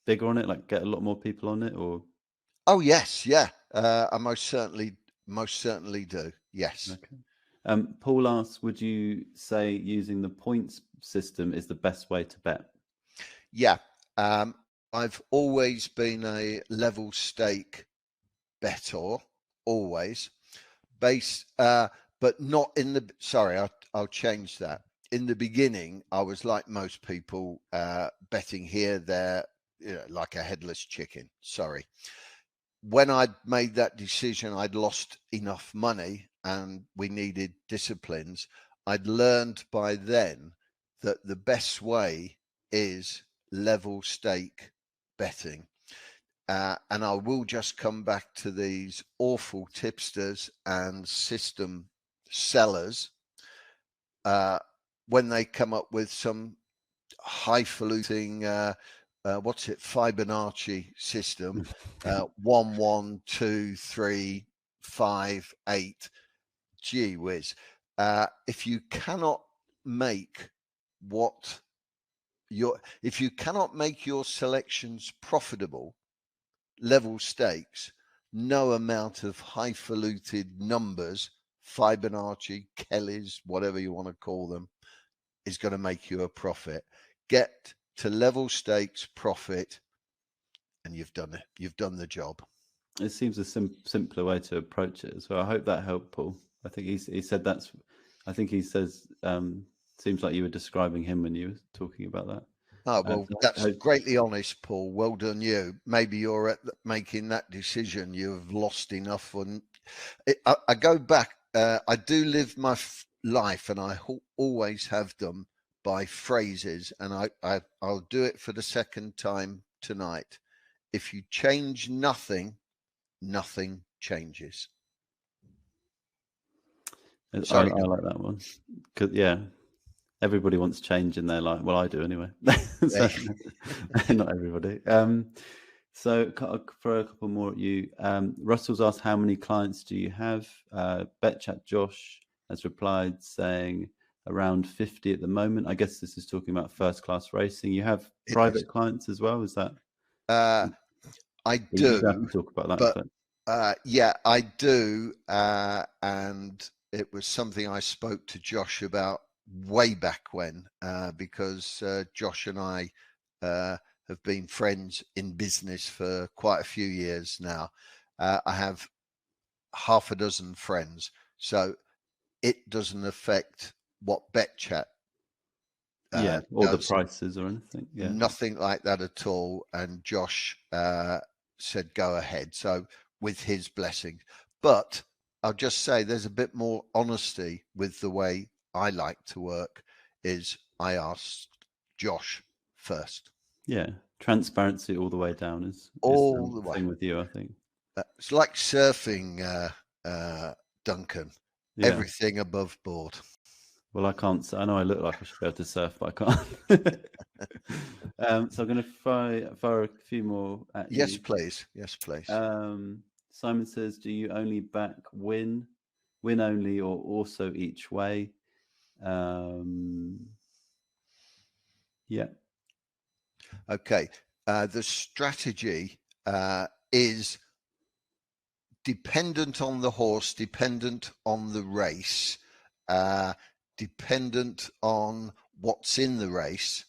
bigger on it, like get a lot more people on it, or? Oh yes, yeah. I most certainly do. Yes. Okay. Paul asks, would you say using the points system is the best way to bet? Yeah. I've always been a level stake bettor, always. But not in the. Sorry, I'll change that. In the beginning, I was like most people, betting here, there, like a headless chicken. Sorry. When I'd made that decision, I'd lost enough money and we needed disciplines. I'd learned by then that the best way is level stake betting. And I will just come back to these awful tipsters and system sellers when they come up with some highfalutin what's it, Fibonacci system, 1 1 2 3 5 8. Gee whiz. If you cannot make what if you cannot make your selections profitable, level stakes, no amount of highfalutin numbers, Fibonacci, Kelly's, whatever you want to call them, is going to make you a profit. Get to level stakes profit, and you've done it. You've done the job. It seems a simpler way to approach it as well. I hope that helped, Paul. I think he said that's. I think he says seems like you were describing him when you were talking about that. Oh, well, that's greatly honest, Paul. Well done, you. Maybe you're at making that decision. You've lost enough. I go back. I do live my life, and I always have done, by phrases. And I'll do it for the second time tonight. If you change nothing, nothing changes. Sorry, I like that one. Cause yeah, everybody wants change in their life. Well, I do anyway. So, not everybody. So for a couple more at you, Russell's asked, how many clients do you have? BetChat Josh has replied saying around 50 at the moment. I guess this is talking about first class racing. You have private clients as well, is that? I do. You have to talk about that. But yeah, I do. And it was something I spoke to Josh about way back when, because Josh and I have been friends in business for quite a few years now. I have half a dozen friends, so it doesn't affect what BetChat or the prices or anything. Yeah, nothing like that at all. And Josh said go ahead, so with his blessing. But I'll just say there's a bit more honesty with the way I like to work. Is I asked Josh first. Yeah, transparency all the way down is all the the way thing with you, I think. It's like surfing, Duncan. Yeah. Everything above board. Well, I can't. I know I look like I should be able to surf, but I can't. So I'm going to fire a few more at you. Yes, please. Yes, please. Simon says, do you only back win only, or also each way? Yeah. Okay. The strategy is dependent on the horse, dependent on the race, dependent on what's in the race.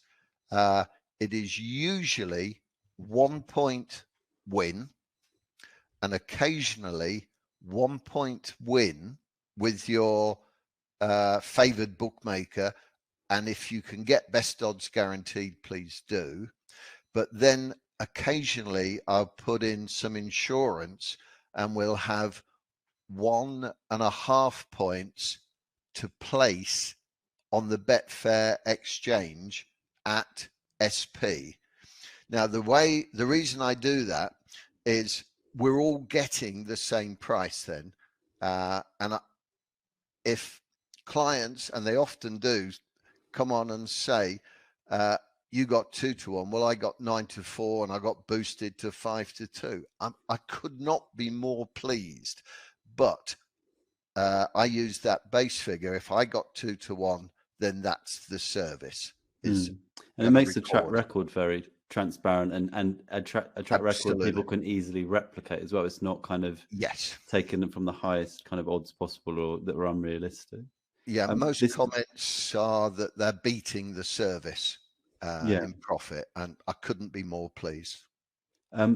It is usually 1 point win and occasionally 1 point win with your favored bookmaker, and if you can get best odds guaranteed, please do. But then occasionally I'll put in some insurance, and we'll have 1.5 points to place on the Betfair exchange at SP. Now, the reason I do that is we're all getting the same price then. If clients, and they often do, come on and say, you got 2-1. Well, I got 9-4 and I got boosted to 5-2. I could not be more pleased, but I use that base figure. If I got 2-1, then that's the service. And it makes the track record very transparent and a track record people can easily replicate as well. It's not kind of taken them from the highest kind of odds possible or that were unrealistic. Yeah, most comments are that they're beating the service in profit, and I couldn't be more pleased.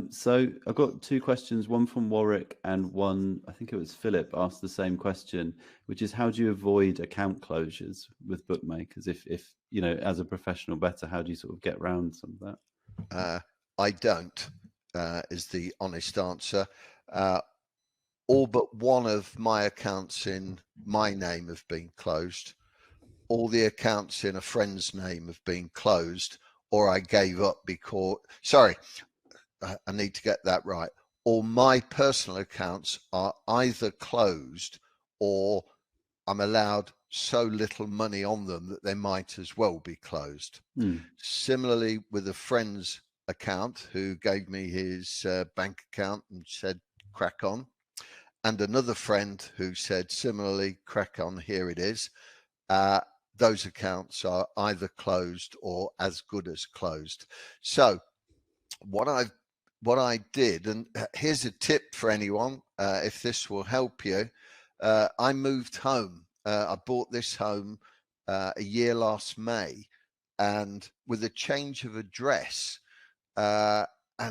So I've got 2 questions, one from Warwick and one, I think it was Philip, asked the same question, which is how do you avoid account closures with bookmakers? If you know, as a professional bettor, how do you sort of get around some of that? I don't, is the honest answer. All but one of my accounts in my name have been closed. All the accounts in a friend's name have been closed, or I gave up because, sorry, I need to get that right. All my personal accounts are either closed or I'm allowed so little money on them that they might as well be closed. Similarly, with a friend's account who gave me his bank account and said, crack on. And another friend who said similarly, crack on, here it is. Those accounts are either closed or as good as closed. So what I did, and here's a tip for anyone, if this will help you. I moved home. I bought this home a year last May, and with a change of address and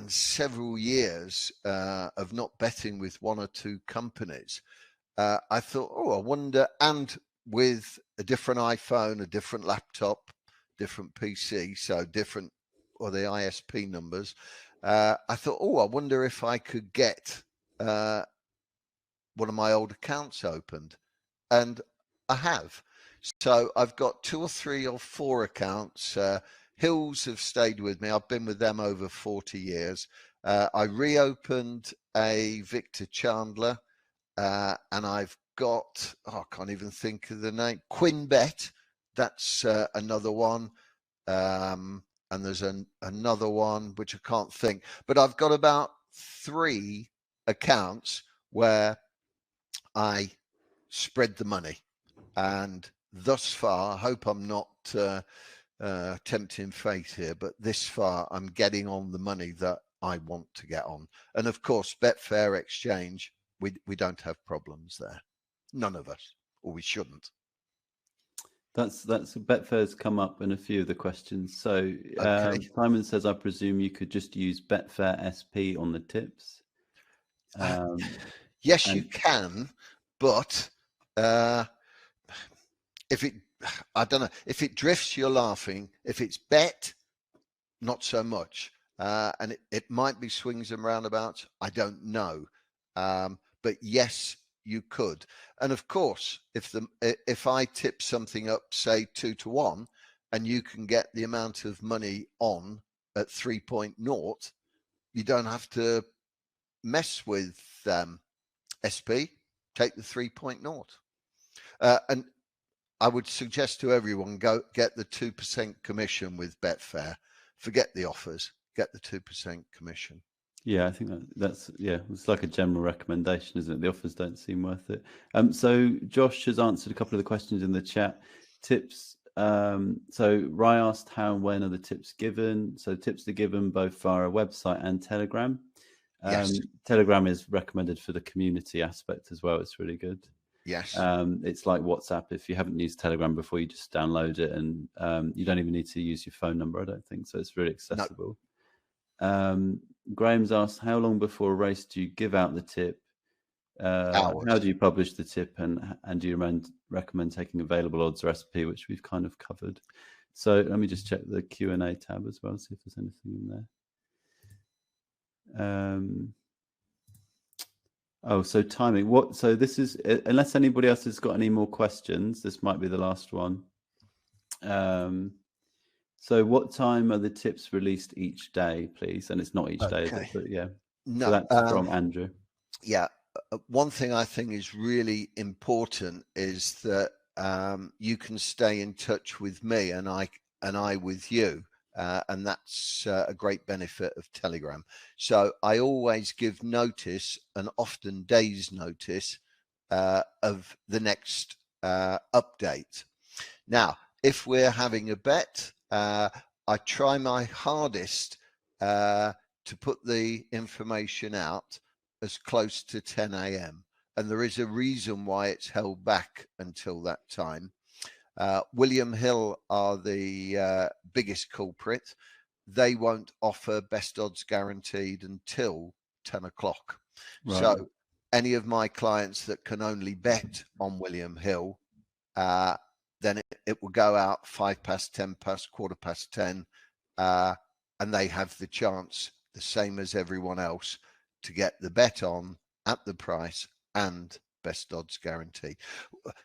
several years of not betting with 1 or 2 companies, I thought, oh, I wonder, and with a different iPhone, a different laptop, different PC, so different, or the ISP numbers, I thought, oh, I wonder if I could get one of my old accounts opened. And I have. So I've got 2 or 3 or 4 accounts. Hills have stayed with me. I've been with them over 40 years. I reopened a Victor Chandler, and I've got, I can't even think of the name, QuinBet. That's another one. And there's another one which I can't think. But I've got about 3 accounts where I spread the money. And thus far, I hope I'm not tempting fate here, but this far I'm getting on the money that I want to get on. And of course, Betfair Exchange, we don't have problems there. None of us, or we shouldn't. That's Betfair's come up in a few of the questions. So Simon says, I presume you could just use Betfair SP on the tips. Yes, you can, but if it, I don't know, if it drifts, you're laughing. If it's bet, not so much. And it might be swings and roundabouts. I don't know. But yes, you could. And of course, if I tip something up, say 2-1, and you can get the amount of money on at 3.0, you don't have to mess with SP. Take the 3.0. And I would suggest to everyone, go get the 2% commission with Betfair. Forget the offers. Get the 2% commission. Yeah, I think that's it's like a general recommendation, isn't it? The offers don't seem worth it. So Josh has answered a couple of the questions in the chat. Tips. So Rai asked how and when are the tips given? So tips are given both via a website and Telegram. Yes. Telegram is recommended for the community aspect as well. It's really good. Yes. It's like WhatsApp. If you haven't used Telegram before, you just download it, and you don't even need to use your phone number, I don't think. So it's really accessible. No. Graham's asked, how long before a race do you give out the tip? How Hours. do you publish the tip, and do you recommend taking available odds recipe, which we've kind of covered? So let me just check the Q&A tab as well, see if there's anything in there. Oh, so timing. What? So this is, unless anybody else has got any more questions, this might be the last one. So what time are the tips released each day, please? And it's not each day, is it? But yeah. No. So that's from Andrew. Yeah. One thing I think is really important is that you can stay in touch with me and I with you. And that's a great benefit of Telegram. So I always give notice, and often days notice, of the next update. Now, if we're having a bet, I try my hardest to put the information out as close to 10 a.m. And there is a reason why it's held back until that time. William Hill are the biggest culprit. They won't offer best odds guaranteed until 10 o'clock. Right. So any of my clients that can only bet on William Hill, then it will go out 5 past, 10 past, 10:15, and they have the chance, the same as everyone else, to get the bet on at the price and best odds guarantee.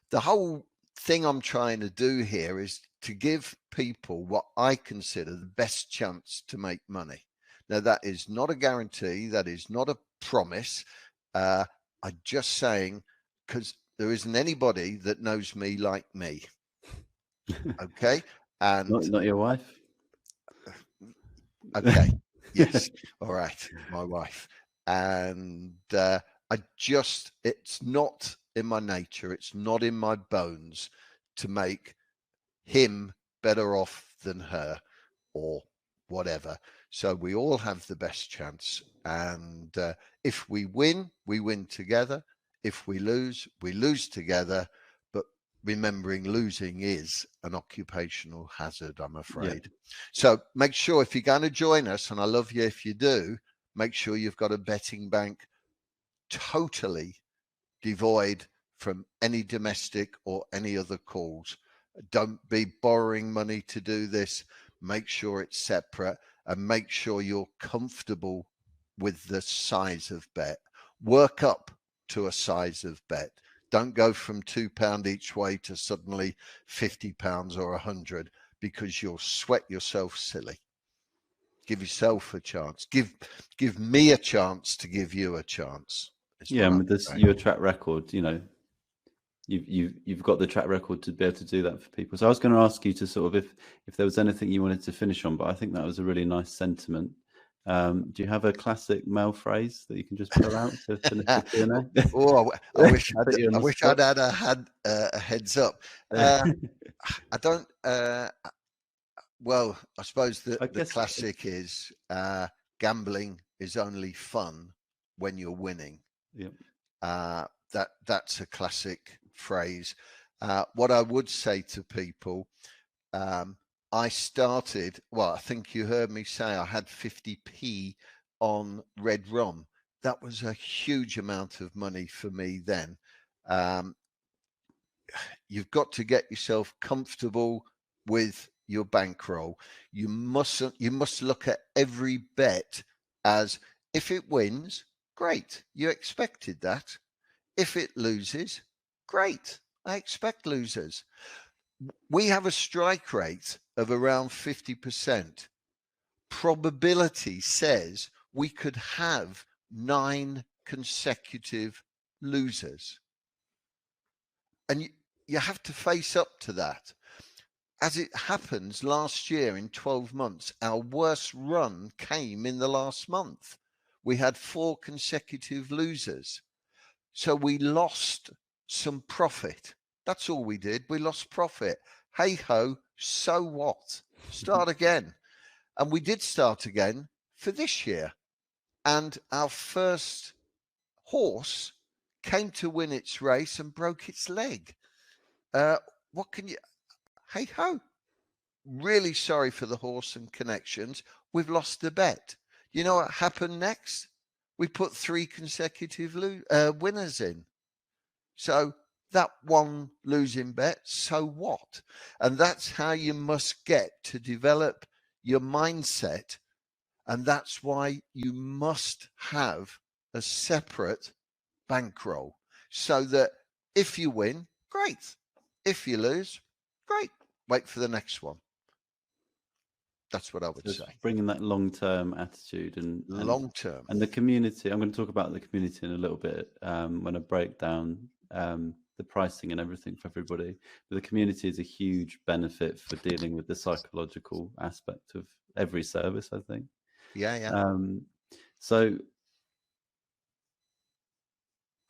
The whole thing I'm trying to do here is to give people what I consider the best chance to make money. Now, that is not a guarantee. That is not a promise. I'm just saying, because there isn't anybody that knows me like me. Okay. And not your wife. Okay. Yes. All right. My wife. And it's not in my nature. It's not in my bones to make him better off than her or whatever. So we all have the best chance. And if we win together. If we lose together. But remembering losing is an occupational hazard, I'm afraid. Yeah. So make sure, if you're going to join us, and I love you if you do, make sure you've got a betting bank totally devoid from any domestic or any other calls. Don't be borrowing money to do this. Make sure it's separate, and make sure you're comfortable with the size of bet. Work up to a size of bet. Don't go from £2 each way to suddenly £50 or 100, because you'll sweat yourself silly. Give yourself a chance. Give me a chance to give you a chance. Yeah, and with your track record, you've got the track record to be able to do that for people. So I was going to ask you to sort of, if there was anything you wanted to finish on, but I think that was a really nice sentiment. Do you have a classic mail phrase that you can just pull out to finish the Q&A? Oh, I wish I'd had a heads up. I don't. Well, I suppose the classic is gambling is only fun when you're winning. Yeah. That's a classic phrase. What I would say to people, I started, well, I think you heard me say I had 50p on red rum. That was a huge amount of money for me then. You've got to get yourself comfortable with your bankroll. You must look at every bet as, if it wins, great, you expected that. If it loses, great, I expect losers. We have a strike rate of around 50%. Probability says we could have 9 consecutive losers. And you have to face up to that. As it happens, last year in 12 months, our worst run came in the last month. We had 4 consecutive losers. So we lost some profit. That's all we did. We lost profit. Hey ho, so what? Start again. And we did start again for this year. And our first horse came to win its race and broke its leg. What can you... Hey ho. Really sorry for the horse and connections. We've lost the bet. You know what happened next? we put 3 consecutive winners in. So that one losing bet, so what? And that's how you must get to develop your mindset. And that's why you must have a separate bankroll, so that if you win, great. If you lose, great. Wait for the next one. That's what I would Just say. bringing that long-term attitude and Long term. and the community. I'm going to talk about the community in a little bit when I break down the pricing and everything for everybody. But the community is a huge benefit for dealing with the psychological aspect of every service, I think. Yeah. So,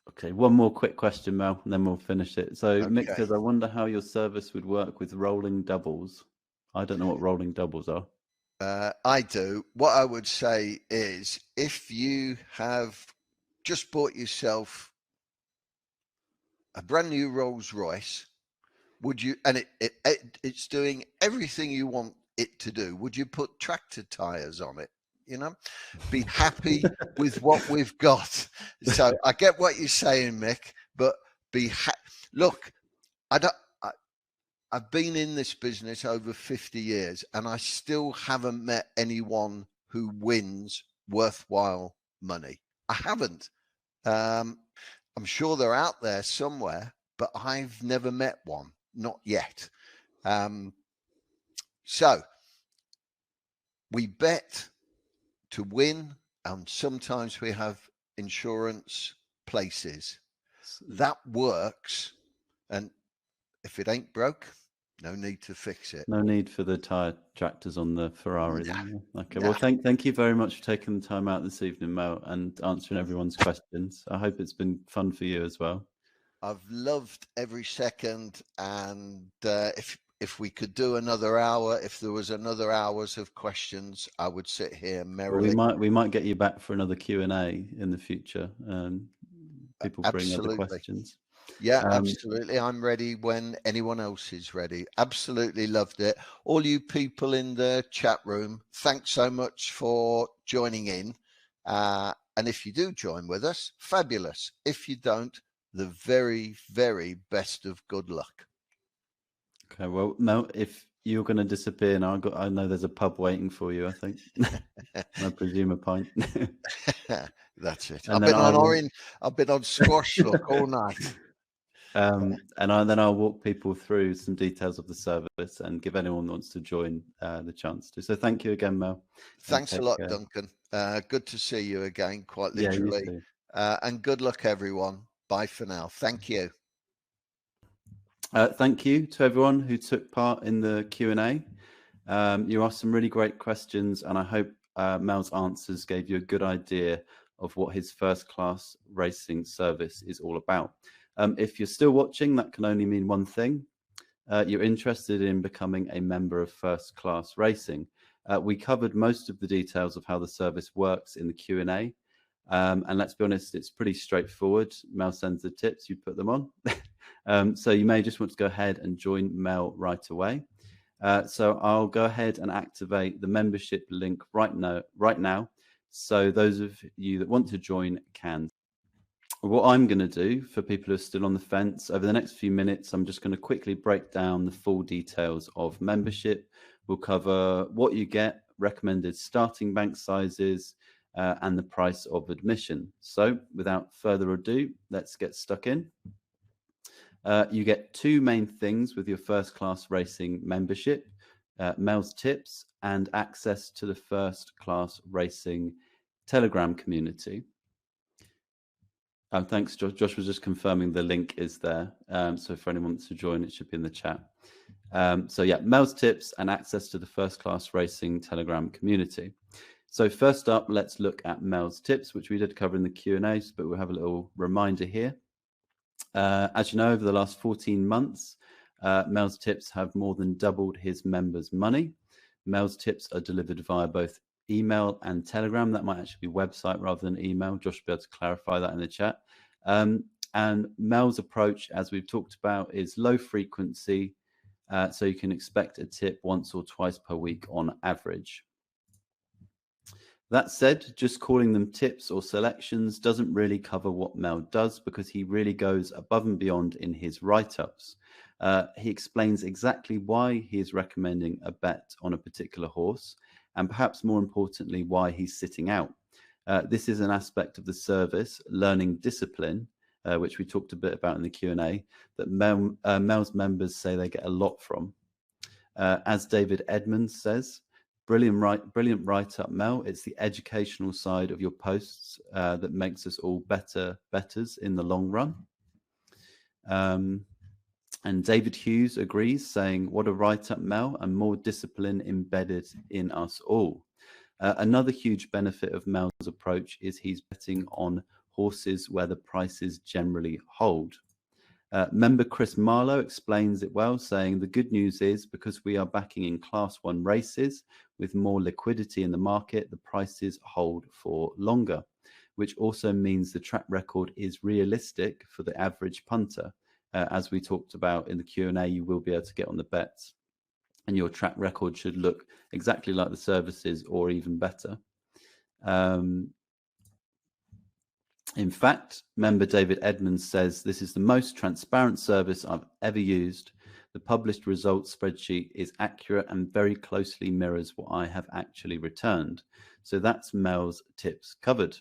okay, one more quick question, Mel, and then we'll finish it. So, Mick Okay. says, I wonder how your service would work with rolling doubles. I don't know what rolling doubles are. I do. What I would say is, if you have just bought yourself a brand new Rolls Royce, would you, and it's doing everything you want it to do, would you put tractor tires on it? You know, be happy with what we've got. So I get what you're saying, Mick, but look, I don't. I've been in this business over 50 years, and I still haven't met anyone who wins worthwhile money. I haven't. I'm sure they're out there somewhere, but I've never met one, not yet. So we bet to win, and sometimes we have insurance places. That works, and if it ain't broke, no need to fix it. No need for the tire tractors on the Ferrari. Nah, Then. Okay. nah. Well, thank you very much for taking the time out this evening, Mel, and answering everyone's questions. I hope it's been fun for you as well. I've loved every second, and if we could do another hour, if there was another hours of questions, I would sit here merrily. Well, we might get you back for another Q&A in the future. People bring other Absolutely. questions. Yeah, absolutely. I'm ready when anyone else is ready. Absolutely loved it. All you people in the chat room, thanks so much for joining in. And if you do join with us, fabulous. If you don't, the very, very best of good luck. Okay. Well, Mel, if you're going to disappear now, I know there's a pub waiting for you, I think. I presume a pint. That's it. And I've been on squash look all night. And then I'll walk people through some details of the service and give anyone who wants to join the chance to. So thank you again, Mel. Thanks a lot, Duncan. Good to see you again, quite literally. Yeah, you too. And good luck, everyone. Bye for now. Thank you. Thank you to everyone who took part in the Q&A. You asked some really great questions, and I hope Mel's answers gave you a good idea of what his first class racing service is all about. If you're still watching, that can only mean one thing. You're interested in becoming a member of First Class Racing. We covered most of the details of how the service works in the Q&A. And let's be honest, it's pretty straightforward. Mel sends the tips, you put them on. So you may just want to go ahead and join Mel right away. So I'll go ahead and activate the membership link right now. So those of you that want to join can. What I'm going to do for people who are still on the fence over the next few minutes, I'm just going to quickly break down the full details of membership. We'll cover what you get, recommended starting bank sizes, and the price of admission. So without further ado, let's get stuck in. You get two main things with your First Class Racing membership, Mel's tips and access to the First Class Racing Telegram community. Thanks, Josh. Josh was just confirming the link is there. So for anyone wants to join, it should be in the chat. So yeah, Mel's tips and access to the First Class Racing Telegram community. So first up, let's look at Mel's tips, which we did cover in the Q&As, but we'll have a little reminder here. As you know, over the last 14 months, Mel's tips have more than doubled his members' money. Mel's tips are delivered via both email and Telegram. That might actually be website rather than email. Josh will be able to clarify that in the chat. And Mel's approach, as we've talked about, is low frequency. So you can expect a tip once or twice per week on average. That said, just calling them tips or selections doesn't really cover what Mel does, because he really goes above and beyond in his write-ups. He explains exactly why he is recommending a bet on a particular horse, and perhaps more importantly, why he's sitting out. This is an aspect of the service, learning discipline, which we talked a bit about in the Q&A, that Mel's members say they get a lot from. As David Edmonds says, brilliant write-up, Mel. It's the educational side of your posts that makes us all betters in the long run. And David Hughes agrees, saying, what a write-up, Mel, and more discipline embedded in us all. Another huge benefit of Mel's approach is he's betting on horses where the prices generally hold. Member Chris Marlowe explains it well, saying the good news is, because we are backing in Class 1 races with more liquidity in the market, the prices hold for longer, which also means the track record is realistic for the average punter. As we talked about in the Q&A, you will be able to get on the bets, and your track record should look exactly like the services or even better. In fact, member David Edmonds says, this is the most transparent service I've ever used. The published results spreadsheet is accurate and very closely mirrors what I have actually returned. So that's Mel's tips covered.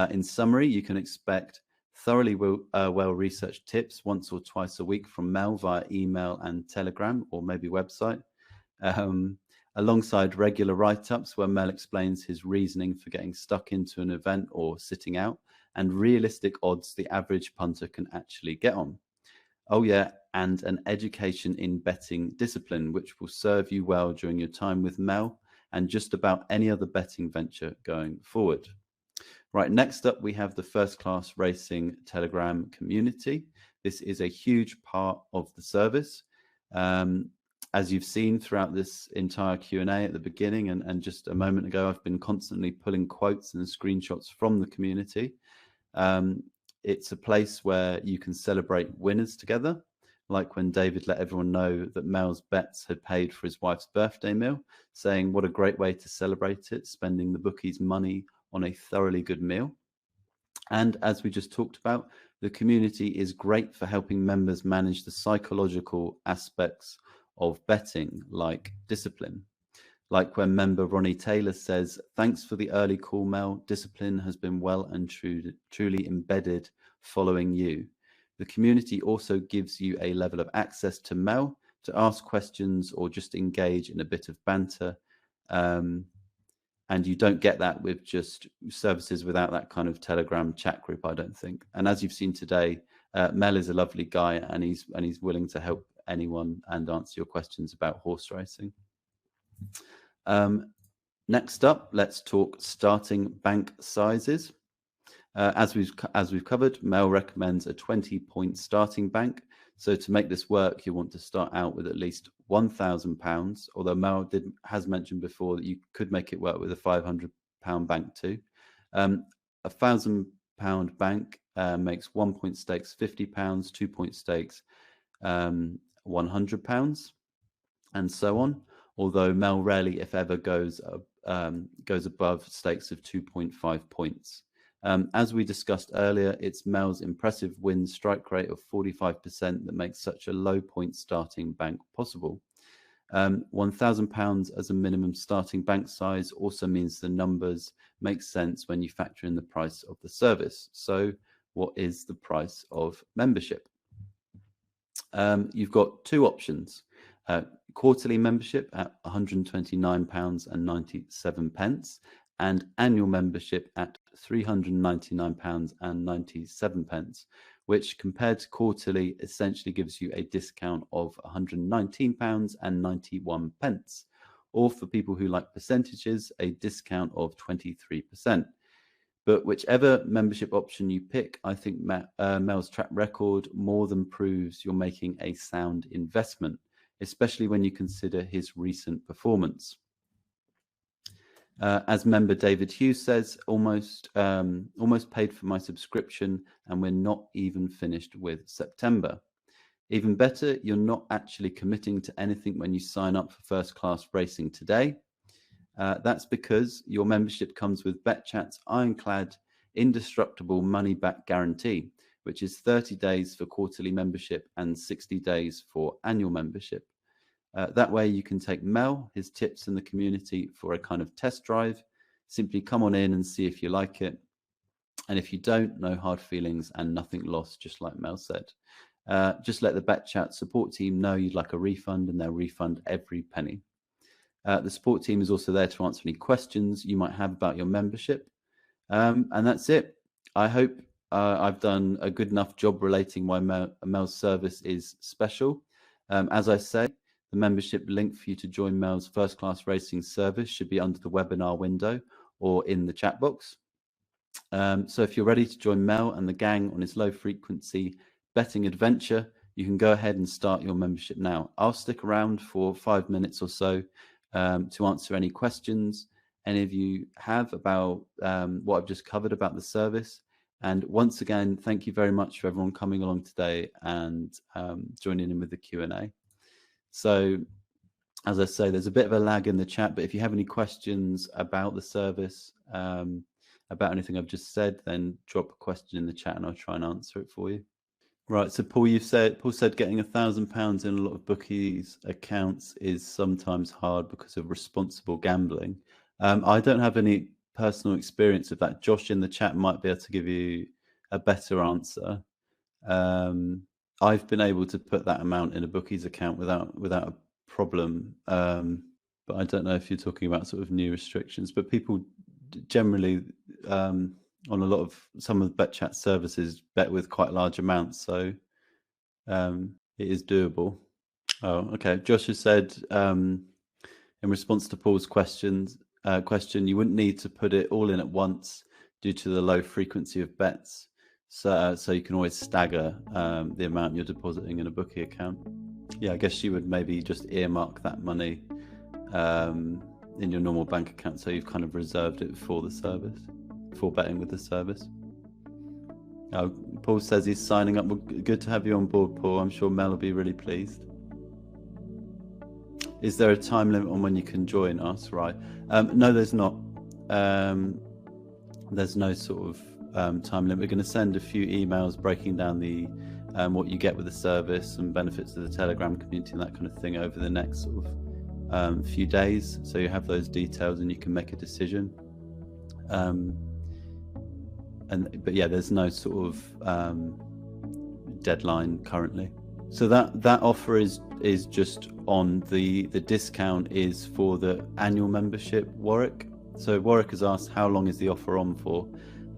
In summary, you can expect thoroughly well-researched tips once or twice a week from Mel via email and Telegram, or maybe website, alongside regular write-ups where Mel explains his reasoning for getting stuck into an event or sitting out, and realistic odds the average punter can actually get on. Oh yeah, and an education in betting discipline, which will serve you well during your time with Mel and just about any other betting venture going forward. Right, next up, we have the First Class Racing Telegram community. This is a huge part of the service. As you've seen throughout this entire Q&A at the beginning and just a moment ago, I've been constantly pulling quotes and screenshots from the community. It's a place where you can celebrate winners together, like when David let everyone know that Mel's bets had paid for his wife's birthday meal, saying what a great way to celebrate it, spending the bookies' money on a thoroughly good meal. And as we just talked about, the community is great for helping members manage the psychological aspects of betting, like discipline. Like when member Ronnie Taylor says, thanks for the early call, Mel. Discipline has been well and truly embedded following you. The community also gives you a level of access to Mel to ask questions or just engage in a bit of banter. And you don't get that with just services without that kind of Telegram chat group, I don't think. And as you've seen today, Mel is a lovely guy, and he's willing to help anyone and answer your questions about horse racing. Next up, let's talk starting bank sizes. As we've covered, Mel recommends a 20-point starting bank. So to make this work, you want to start out with at least £1,000, although Mel has mentioned before that you could make it work with a £500 bank too. A £1,000 bank makes 1 point stakes £50, 2 point stakes £100, and so on. Although Mel rarely, if ever, goes above stakes of 2.5 points. As we discussed earlier, it's Mel's impressive win strike rate of 45% that makes such a low point starting bank possible. £1,000 as a minimum starting bank size also means the numbers make sense when you factor in the price of the service. So what is the price of membership? You've got two options. Quarterly membership at £129.97 and annual membership at £399.97, which compared to quarterly essentially gives you a discount of £119.91, or for people who like percentages, a discount of 23%. But whichever membership option you pick, I think Mel's track record more than proves you're making a sound investment, especially when you consider his recent performance. As member David Hughes says, almost paid for my subscription, and we're not even finished with September. Even better, you're not actually committing to anything when you sign up for First Class Racing today. That's because your membership comes with BetChat's ironclad, indestructible money-back guarantee, which is 30 days for quarterly membership and 60 days for annual membership. That way you can take Mel, his tips in the community for a kind of test drive. Simply come on in and see if you like it. And if you don't, no hard feelings and nothing lost, just like Mel said. Just let the BetChat support team know you'd like a refund, and they'll refund every penny. The support team is also there to answer any questions you might have about your membership. And that's it. I hope I've done a good enough job relating why Mel's service is special. As I say, the membership link for you to join Mel's first-class racing service should be under the webinar window or in the chat box. So if you're ready to join Mel and the gang on his low-frequency betting adventure, you can go ahead and start your membership now. I'll stick around for 5 minutes or so to answer any questions any of you have about what I've just covered about the service. And once again, thank you very much for everyone coming along today and joining in with the Q&A. So as I say, there's a bit of a lag in the chat, but if you have any questions about the service, about anything I've just said, then drop a question in the chat and I'll try and answer it for you. Right, so Paul said getting £1,000 in a lot of bookies' accounts is sometimes hard because of responsible gambling. I don't have any personal experience of that. Josh in the chat might be able to give you a better answer. I've been able to put that amount in a bookie's account without a problem, but I don't know if you're talking about sort of new restrictions. But people generally on some of the BetChat services bet with quite large amounts, so it is doable. Oh, okay. Josh has said in response to Paul's question, you wouldn't need to put it all in at once due to the low frequency of bets. So you can always stagger the amount you're depositing in a bookie account. Yeah, I guess you would maybe just earmark that money in your normal bank account, so you've kind of reserved it for the service, for betting with the service. Paul says he's signing up. Good to have you on board, Paul. I'm sure Mel will be really pleased. Is there a time limit on when you can join us? Right. No, there's not. There's no sort of time limit. We're going to send a few emails breaking down the what you get with the service and benefits of the Telegram community and that kind of thing over the next sort of few days. So you have those details and you can make a decision. But yeah, there's no sort of deadline currently. So that offer is just on the discount is for the annual membership, Warwick. So Warwick has asked how long is the offer on for.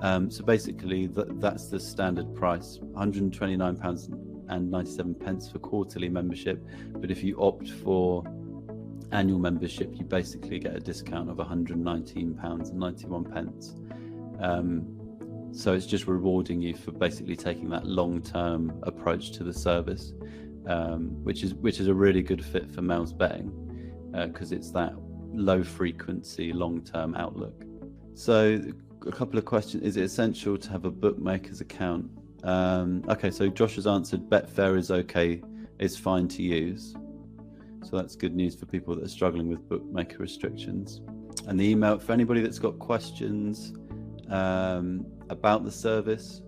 So basically that's the standard price, £129.97 for quarterly membership. But if you opt for annual membership, you basically get a discount of £119.91. So it's just rewarding you for basically taking that long-term approach to the service, which is a really good fit for Mel's betting because it's that low-frequency, long-term outlook. So a couple of questions. Is it essential to have a bookmaker's account? Okay, so Josh has answered Betfair is okay, it's fine to use. So that's good news for people that are struggling with bookmaker restrictions. And the email, for anybody that's got questions about the service,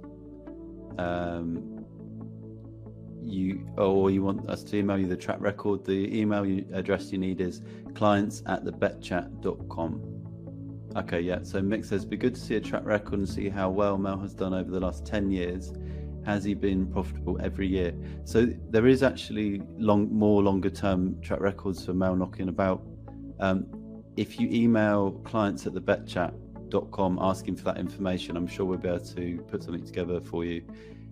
you want us to email you the track record, the email address you need is clients@thebetchat.com. Okay, yeah, so Mick says, be good to see a track record and see how well Mel has done over the last 10 years. Has he been profitable every year? So there is actually more longer term track records for Mel knocking about. If you email clients@thebetchat.com asking for that information, I'm sure we'll be able to put something together for you,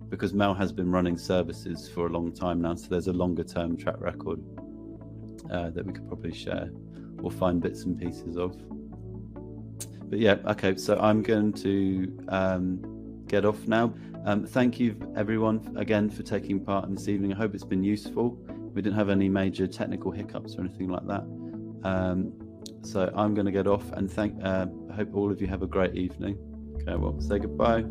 because Mel has been running services for a long time now, so there's a longer term track record that we could probably share or find bits and pieces of. But yeah, okay, so I'm going to get off now. Thank you everyone again for taking part in this evening. I hope it's been useful. We didn't have any major technical hiccups or anything like that. So I'm going to get off and I hope all of you have a great evening. Okay, well, say goodbye.